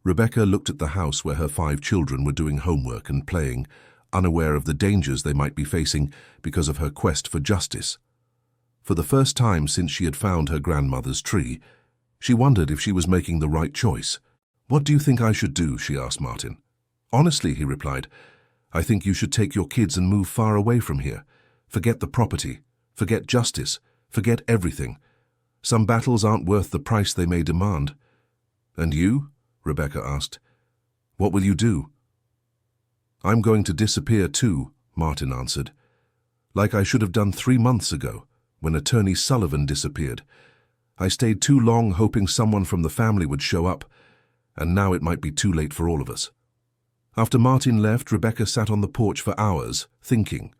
Rebecca looked at the house where her 5 children were doing homework and playing, unaware of the dangers they might be facing because of her quest for justice. For the first time since she had found her grandmother's tree, she wondered if she was making the right choice. "What do you think I should do?" she asked Martin. "Honestly," he replied, "I think you should take your kids and move far away from here. Forget the property, forget justice, forget everything. Some battles aren't worth the price they may demand." "And you?" Rebecca asked. "What will you do?" "I'm going to disappear too," Martin answered. "Like I should have done 3 months ago, when Attorney Sullivan disappeared. I stayed too long hoping someone from the family would show up, and now it might be too late for all of us." After Martin left, Rebecca sat on the porch for hours, thinking.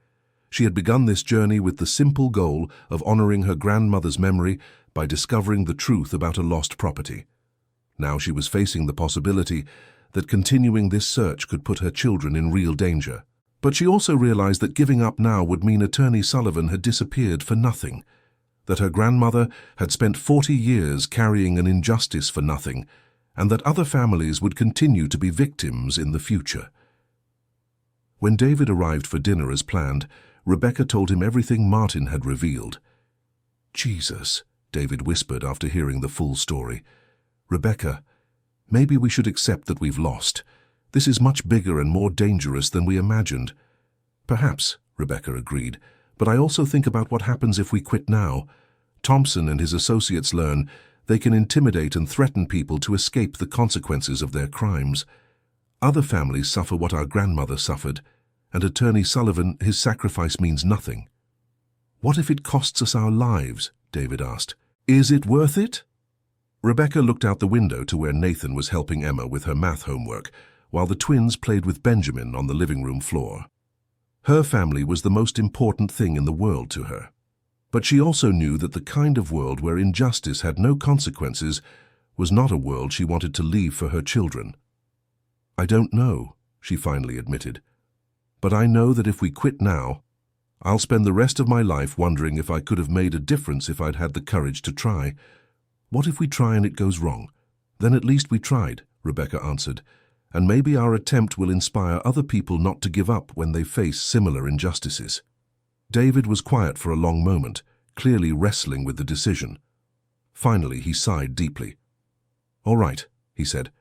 She had begun this journey with the simple goal of honoring her grandmother's memory by discovering the truth about a lost property. Now she was facing the possibility that continuing this search could put her children in real danger. But she also realized that giving up now would mean Attorney Sullivan had disappeared for nothing, that her grandmother had spent 40 years carrying an injustice for nothing, and that other families would continue to be victims in the future. When David arrived for dinner as planned, Rebecca told him everything Martin had revealed. "Jesus," David whispered after hearing the full story. "Rebecca, maybe we should accept that we've lost. This is much bigger and more dangerous than we imagined." "Perhaps," Rebecca agreed, "but I also think about what happens if we quit now. Thompson and his associates learn they can intimidate and threaten people to escape the consequences of their crimes. Other families suffer what our grandmother suffered, and Attorney Sullivan, his sacrifice means nothing." "What if it costs us our lives?" David asked. "Is it worth it?" Rebecca looked out the window to where Nathan was helping Emma with her math homework, while the twins played with Benjamin on the living room floor. Her family was the most important thing in the world to her. But she also knew that the kind of world where injustice had no consequences was not a world she wanted to leave for her children. "I don't know," she finally admitted. "But I know that if we quit now, I'll spend the rest of my life wondering if I could have made a difference if I'd had the courage to try. What if we try and it goes wrong? Then at least we tried," Rebecca answered, "and maybe our attempt will inspire other people not to give up when they face similar injustices." David was quiet for a long moment, clearly wrestling with the decision. Finally, he sighed deeply. "All right," he said,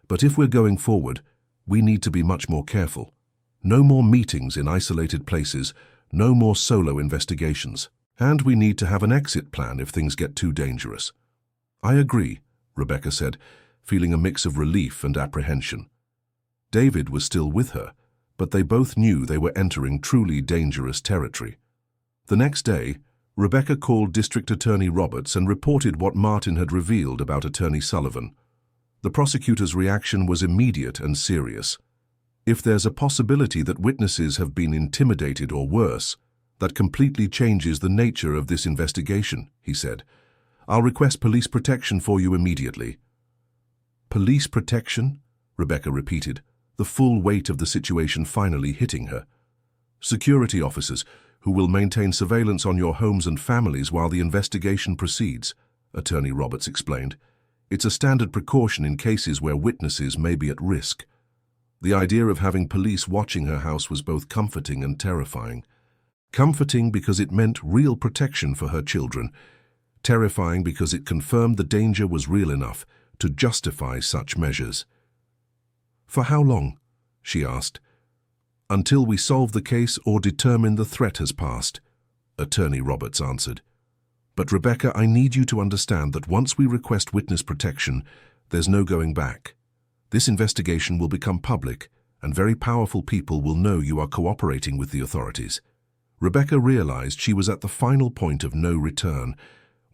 "but if we're going forward, we need to be much more careful. No more meetings in isolated places, no more solo investigations. And we need to have an exit plan if things get too dangerous." "I agree," Rebecca said, feeling a mix of relief and apprehension. David was still with her, but they both knew they were entering truly dangerous territory. The next day, Rebecca called District Attorney Roberts and reported what Martin had revealed about Attorney Sullivan. The prosecutor's reaction was immediate and serious. "If there's a possibility that witnesses have been intimidated or worse, that completely changes the nature of this investigation," he said. "I'll request police protection for you immediately." "Police protection?" Rebecca repeated, the full weight of the situation finally hitting her. "Security officers who will maintain surveillance on your homes and families while the investigation proceeds," Attorney Roberts explained. "It's a standard precaution in cases where witnesses may be at risk." The idea of having police watching her house was both comforting and terrifying. Comforting because it meant real protection for her children. Terrifying because it confirmed the danger was real enough to justify such measures. "For how long?" she asked. "Until we solve the case or determine the threat has passed," Attorney Roberts answered. "But Rebecca, I need you to understand that once we request witness protection, there's no going back. This investigation will become public, and very powerful people will know you are cooperating with the authorities. Rebecca realized she was at the final point of no return.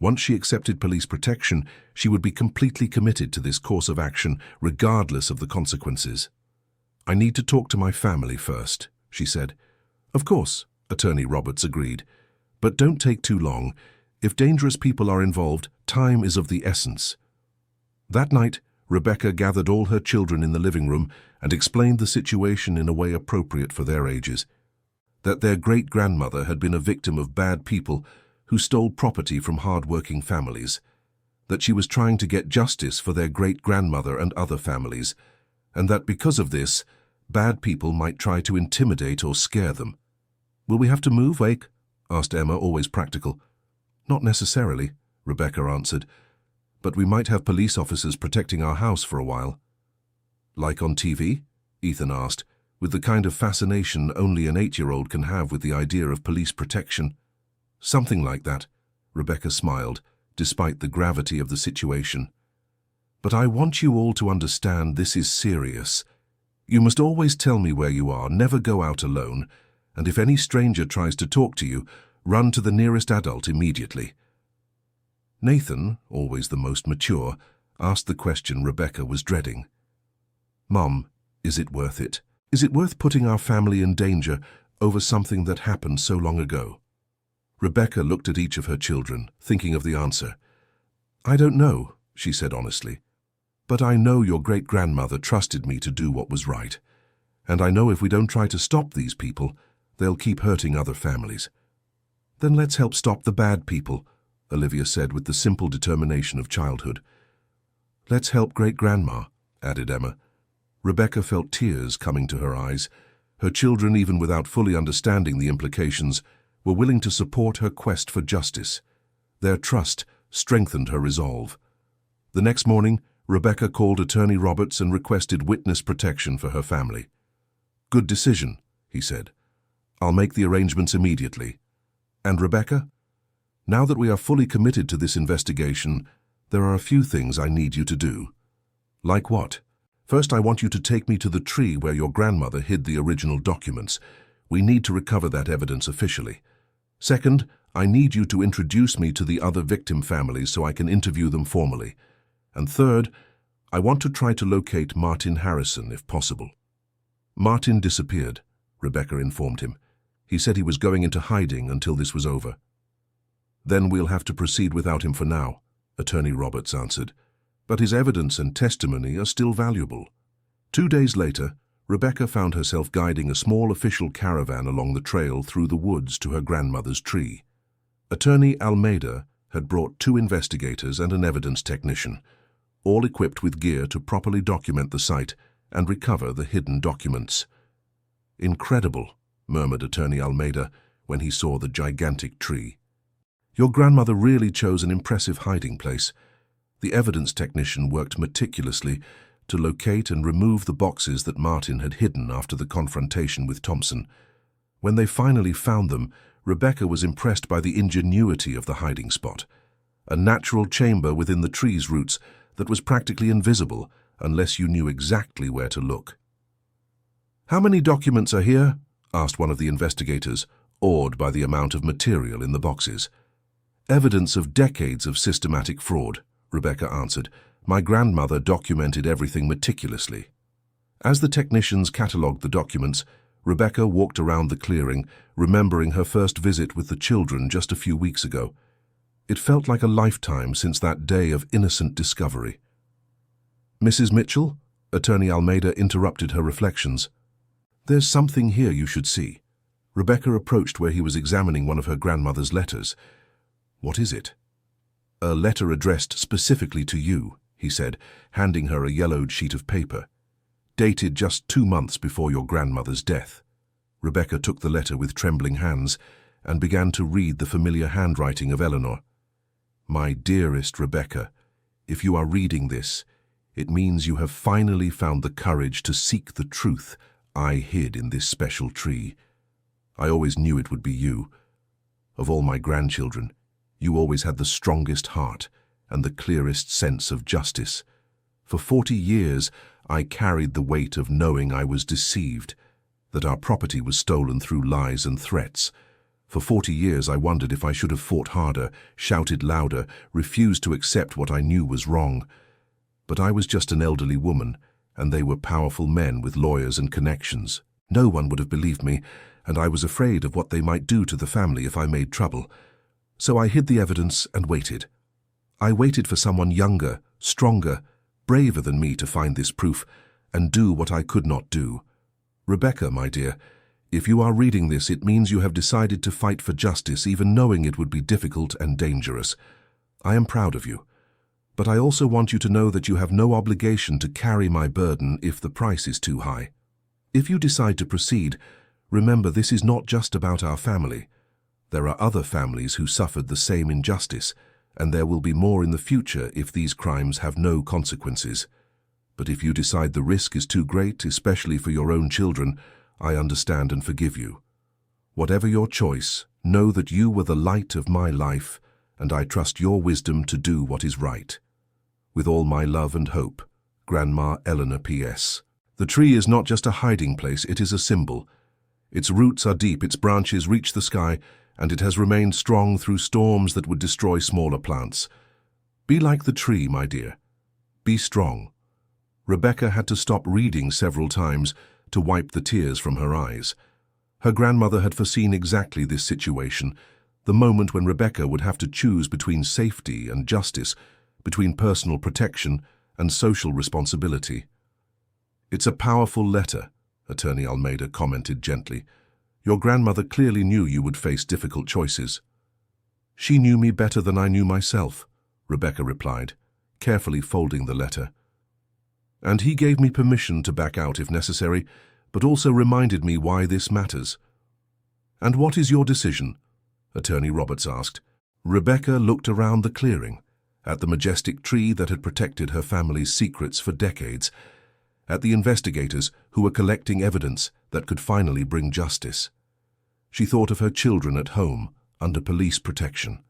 Once she accepted police protection, she would be completely committed to this course of action, regardless of the consequences. "I need to talk to my family first," she said. "Of course," Attorney Roberts agreed. "But don't take too long. If dangerous people are involved, time is of the essence." That night, Rebecca gathered all her children in the living room and explained the situation in a way appropriate for their ages. That their great-grandmother had been a victim of bad people who stole property from hard-working families. That she was trying to get justice for their great-grandmother and other families, and that because of this, bad people might try to intimidate or scare them. "Will we have to move, Wake?" asked Emma, always practical. "Not necessarily," Rebecca answered. "But we might have police officers protecting our house for a while." "Like on TV?" Ethan asked, with the kind of fascination only an 8-year-old can have with the idea of police protection. "Something like that," Rebecca smiled, despite the gravity of the situation. "But I want you all to understand this is serious. You must always tell me where you are, never go out alone, and if any stranger tries to talk to you, run to the nearest adult immediately." Nathan, always the most mature, asked the question Rebecca was dreading. "Mom, is it worth it? Is it worth putting our family in danger over something that happened so long ago?" Rebecca looked at each of her children, thinking of the answer. "I don't know," she said honestly. "But I know your great-grandmother trusted me to do what was right. And I know if we don't try to stop these people, they'll keep hurting other families." "Then let's help stop the bad people," Olivia said with the simple determination of childhood. "Let's help great-grandma," added Emma. Rebecca felt tears coming to her eyes. Her children, even without fully understanding the implications, were willing to support her quest for justice. Their trust strengthened her resolve. The next morning, Rebecca called Attorney Roberts and requested witness protection for her family. "Good decision," he said. "I'll make the arrangements immediately. And Rebecca? Now that we are fully committed to this investigation, there are a few things I need you to do." "Like what?" "First, I want you to take me to the tree where your grandmother hid the original documents. We need to recover that evidence officially. Second, I need you to introduce me to the other victim families so I can interview them formally. And third, I want to try to locate Martin Harrison if possible." "Martin disappeared," Rebecca informed him. "He said he was going into hiding until this was over." "Then we'll have to proceed without him for now," Attorney Roberts answered. "But his evidence and testimony are still valuable." 2 days later, Rebecca found herself guiding a small official caravan along the trail through the woods to her grandmother's tree. Attorney Almeida had brought 2 investigators and an evidence technician, all equipped with gear to properly document the site and recover the hidden documents. "Incredible," murmured Attorney Almeida when he saw the gigantic tree. "Your grandmother really chose an impressive hiding place." The evidence technician worked meticulously to locate and remove the boxes that Martin had hidden after the confrontation with Thompson. When they finally found them, Rebecca was impressed by the ingenuity of the hiding spot. A natural chamber within the tree's roots that was practically invisible unless you knew exactly where to look. "How many documents are here?" asked one of the investigators, awed by the amount of material in the boxes. "Evidence of decades of systematic fraud," Rebecca answered. "My grandmother documented everything meticulously." As the technicians catalogued the documents, Rebecca walked around the clearing, remembering her first visit with the children just a few weeks ago. It felt like a lifetime since that day of innocent discovery. "Mrs. Mitchell?" Attorney Almeida interrupted her reflections. "There's something here you should see." Rebecca approached where he was examining one of her grandmother's letters. "What is it?" "A letter addressed specifically to you," he said, handing her a yellowed sheet of paper. "Dated just 2 months before your grandmother's death." Rebecca took the letter with trembling hands and began to read the familiar handwriting of Eleanor. "My dearest Rebecca, if you are reading this, it means you have finally found the courage to seek the truth I hid in this special tree. I always knew it would be you. Of all my grandchildren, you always had the strongest heart and the clearest sense of justice. For 40 years, I carried the weight of knowing I was deceived, that our property was stolen through lies and threats. For 40 years I wondered if I should have fought harder, shouted louder, refused to accept what I knew was wrong. But I was just an elderly woman, and they were powerful men with lawyers and connections. No one would have believed me, and I was afraid of what they might do to the family if I made trouble. So I hid the evidence and waited. I waited for someone younger, stronger, braver than me to find this proof and do what I could not do. Rebecca, my dear, if you are reading this, it means you have decided to fight for justice, even knowing it would be difficult and dangerous. I am proud of you. But I also want you to know that you have no obligation to carry my burden if the price is too high. If you decide to proceed, remember this is not just about our family. There are other families who suffered the same injustice, and there will be more in the future if these crimes have no consequences. But if you decide the risk is too great, especially for your own children, I understand and forgive you. Whatever your choice, know that you were the light of my life, and I trust your wisdom to do what is right. With all my love and hope, Grandma Eleanor P.S. The tree is not just a hiding place, it is a symbol. Its roots are deep, its branches reach the sky, and it has remained strong through storms that would destroy smaller plants. Be like the tree, my dear. Be strong. Rebecca had to stop reading several times to wipe the tears from her eyes. Her grandmother had foreseen exactly this situation, the moment when Rebecca would have to choose between safety and justice, between personal protection and social responsibility. "It's a powerful letter," Attorney Almeida commented gently. "Your grandmother clearly knew you would face difficult choices." "She knew me better than I knew myself," Rebecca replied, carefully folding the letter. "And he gave me permission to back out if necessary, but also reminded me why this matters." "And what is your decision?" Attorney Roberts asked. Rebecca looked around the clearing, at the majestic tree that had protected her family's secrets for decades, at the investigators who were collecting evidence that could finally bring justice. She thought of her children at home, under police protection,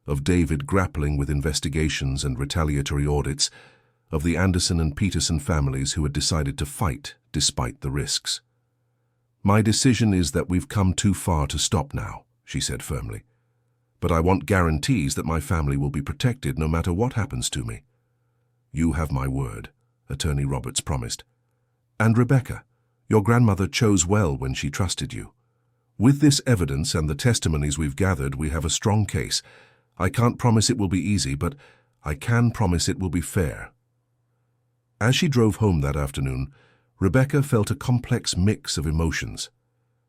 of David grappling with investigations and retaliatory audits, of the Anderson and Peterson families who had decided to fight despite the risks. "My decision is that we've come too far to stop now," she said firmly. "But I want guarantees that my family will be protected no matter what happens to me." "You have my word," Attorney Roberts promised. "And Rebecca, your grandmother chose well when she trusted you. With this evidence and the testimonies we've gathered, we have a strong case. I can't promise it will be easy, but I can promise it will be fair." As she drove home that afternoon, Rebecca felt a complex mix of emotions.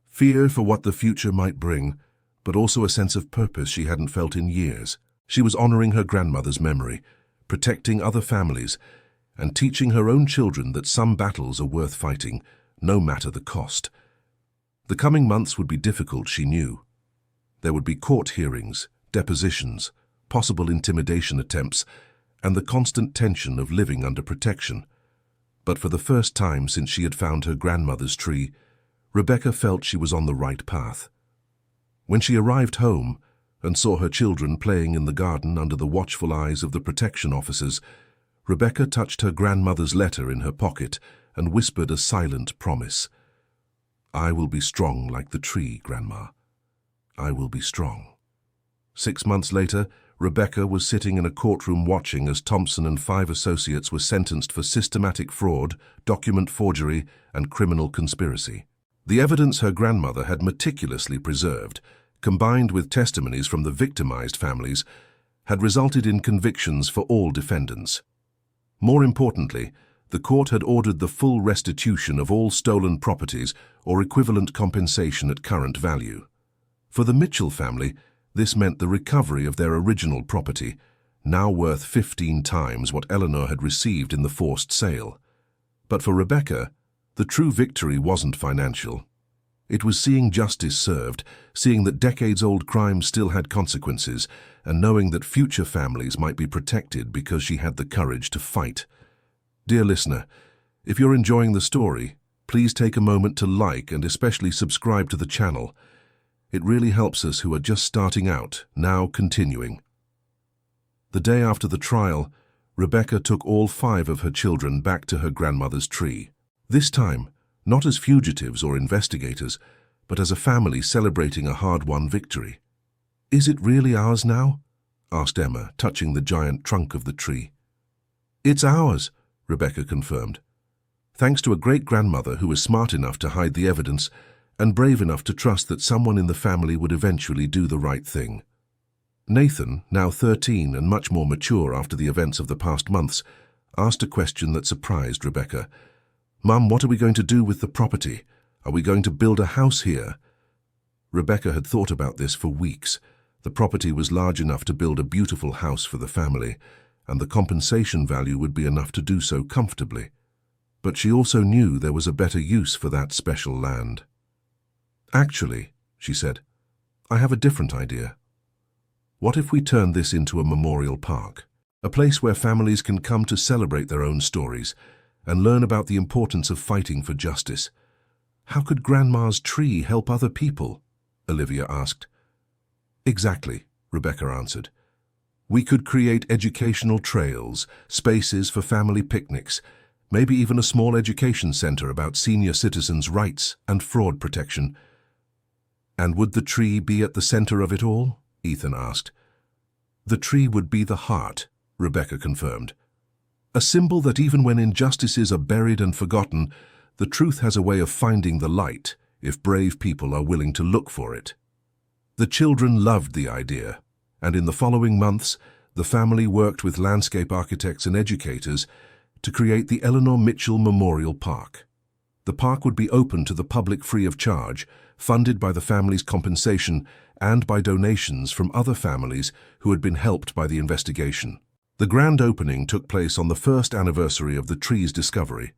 Fear for what the future might bring, but also a sense of purpose she hadn't felt in years. She was honoring her grandmother's memory, protecting other families, and teaching her own children that some battles are worth fighting, no matter the cost. The coming months would be difficult, she knew. There would be court hearings, depositions, possible intimidation attempts, and the constant tension of living under protection. But for the first time since she had found her grandmother's tree, Rebecca felt she was on the right path. When she arrived home and saw her children playing in the garden under the watchful eyes of the protection officers, Rebecca touched her grandmother's letter in her pocket and whispered a silent promise. "I will be strong like the tree, Grandma. I will be strong." 6 months later, Rebecca was sitting in a courtroom watching as Thompson and 5 associates were sentenced for systematic fraud, document forgery, and criminal conspiracy. The evidence her grandmother had meticulously preserved, combined with testimonies from the victimized families, had resulted in convictions for all defendants. More importantly, the court had ordered the full restitution of all stolen properties or equivalent compensation at current value. For the Mitchell family, this meant the recovery of their original property, now worth 15 times what Eleanor had received in the forced sale. But for Rebecca, the true victory wasn't financial. It was seeing justice served, seeing that decades-old crimes still had consequences, and knowing that future families might be protected because she had the courage to fight. Dear listener, if you're enjoying the story, please take a moment to like and especially subscribe to the channel. It really helps us who are just starting out, now continuing. The day after the trial, Rebecca took all 5 of her children back to her grandmother's tree. This time, not as fugitives or investigators, but as a family celebrating a hard-won victory. "Is it really ours now?" asked Emma, touching the giant trunk of the tree. "It's ours," Rebecca confirmed. Thanks to a great-grandmother who was smart enough to hide the evidence and brave enough to trust that someone in the family would eventually do the right thing. Nathan, now 13 and much more mature after the events of the past months, asked a question that surprised Rebecca. "Mum, what are we going to do with the property? Are we going to build a house here?" Rebecca had thought about this for weeks. The property was large enough to build a beautiful house for the family, and the compensation value would be enough to do so comfortably. But she also knew there was a better use for that special land. "Actually," she said, "I have a different idea. What if we turn this into a memorial park? A place where families can come to celebrate their own stories and learn about the importance of fighting for justice." "How could Grandma's tree help other people?" Olivia asked. "Exactly," Rebecca answered. "We could create educational trails, spaces for family picnics, maybe even a small education center about senior citizens' rights and fraud protection." "And would the tree be at the center of it all?" Ethan asked. "The tree would be the heart," Rebecca confirmed. "A symbol that even when injustices are buried and forgotten, the truth has a way of finding the light if brave people are willing to look for it." The children loved the idea, and in the following months, the family worked with landscape architects and educators to create the Eleanor Mitchell Memorial Park. The park would be open to the public free of charge, funded by the family's compensation and by donations from other families who had been helped by the investigation. The grand opening took place on the first anniversary of the tree's discovery.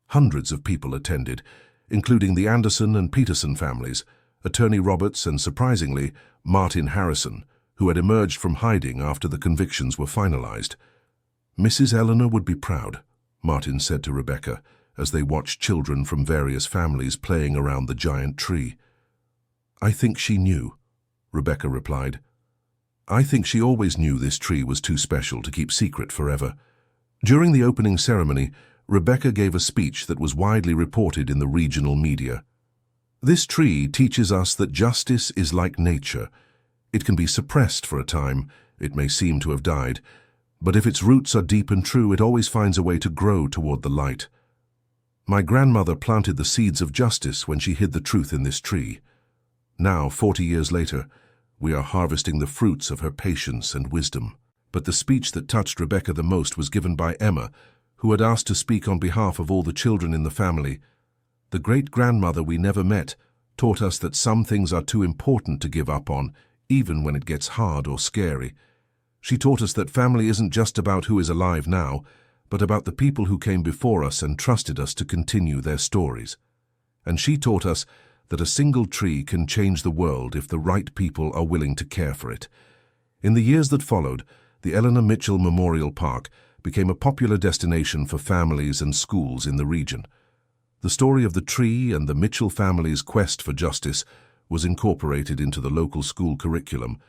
Hundreds of people attended, including the Anderson and Peterson families, Attorney Roberts and, surprisingly, Martin Harrison, who had emerged from hiding after the convictions were finalized. "Mrs. Eleanor would be proud," Martin said to Rebecca, as they watched children from various families playing around the giant tree. "I think she knew," Rebecca replied. "I think she always knew this tree was too special to keep secret forever." During the opening ceremony, Rebecca gave a speech that was widely reported in the regional media. "This tree teaches us that justice is like nature. It can be suppressed for a time, it may seem to have died, but if its roots are deep and true, it always finds a way to grow toward the light. My grandmother planted the seeds of justice when she hid the truth in this tree. Now, 40 years later, we are harvesting the fruits of her patience and wisdom." But the speech that touched Rebecca the most was given by Emma, who had asked to speak on behalf of all the children in the family. "The great-grandmother we never met taught us that some things are too important to give up on, even when it gets hard or scary. She taught us that family isn't just about who is alive now, but about the people who came before us and trusted us to continue their stories. And she taught us that a single tree can change the world if the right people are willing to care for it." In the years that followed, the Eleanor Mitchell Memorial Park became a popular destination for families and schools in the region. The story of the tree and the Mitchell family's quest for justice was incorporated into the local school curriculum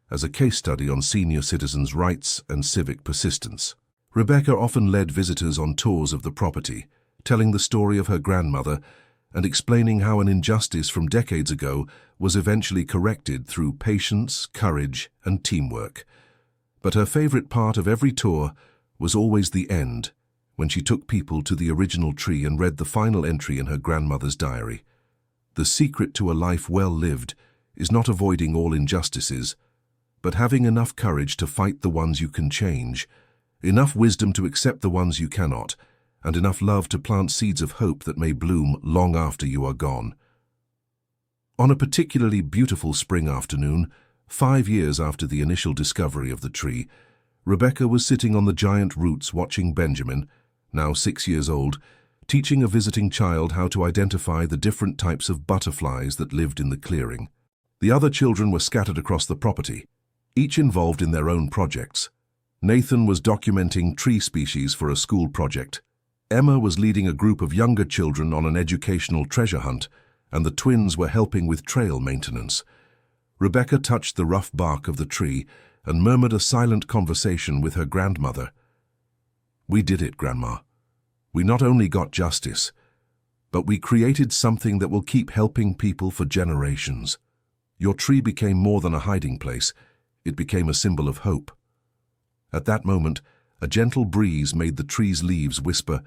as a case study on senior citizens' rights and civic persistence. Rebecca often led visitors on tours of the property, telling the story of her grandmother and explaining how an injustice from decades ago was eventually corrected through patience, courage, and teamwork. But her favorite part of every tour was always the end, when she took people to the original tree and read the final entry in her grandmother's diary. "The secret to a life well lived is not avoiding all injustices, but having enough courage to fight the ones you can change, enough wisdom to accept the ones you cannot, and enough love to plant seeds of hope that may bloom long after you are gone." On a particularly beautiful spring afternoon, 5 years after the initial discovery of the tree, Rebecca was sitting on the giant roots watching Benjamin, now 6 years old, teaching a visiting child how to identify the different types of butterflies that lived in the clearing. The other children were scattered across the property, each involved in their own projects. Nathan was documenting tree species for a school project. Emma was leading a group of younger children on an educational treasure hunt, and the twins were helping with trail maintenance. Rebecca touched the rough bark of the tree and murmured a silent conversation with her grandmother. We did it, Grandma. We not only got justice, but we created something that will keep helping people for generations. Your tree became more than a hiding place. It became a symbol of hope. At that moment, a gentle breeze made the tree's leaves whisper,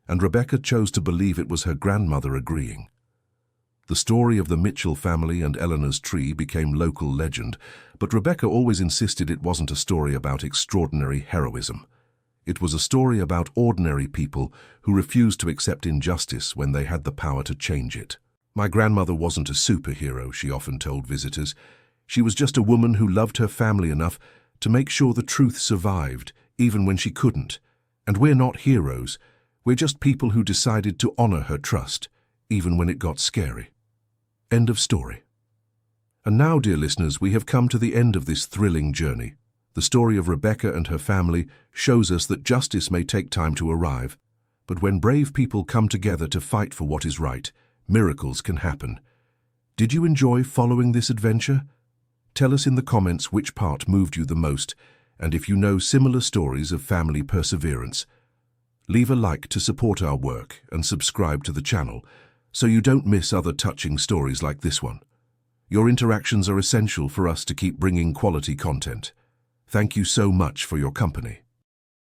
and Rebecca chose to believe it was her grandmother agreeing. The story of the Mitchell family and Eleanor's tree became local legend, but Rebecca always insisted it wasn't a story about extraordinary heroism. It was a story about ordinary people who refused to accept injustice when they had the power to change it. My grandmother wasn't a superhero, she often told visitors. She was just a woman who loved her family enough to make sure the truth survived, even when she couldn't. And we're not heroes. We're just people who decided to honor her trust, even when it got scary. End of story. And now, dear listeners, we have come to the end of this thrilling journey. The story of Rebecca and her family shows us that justice may take time to arrive, but when brave people come together to fight for what is right, miracles can happen. Did you enjoy following this adventure? Tell us in the comments which part moved you the most, and if you know similar stories of family perseverance. Leave a like to support our work and subscribe to the channel so you don't miss other touching stories like this one. Your interactions are essential for us to keep bringing quality content. Thank you so much for your company.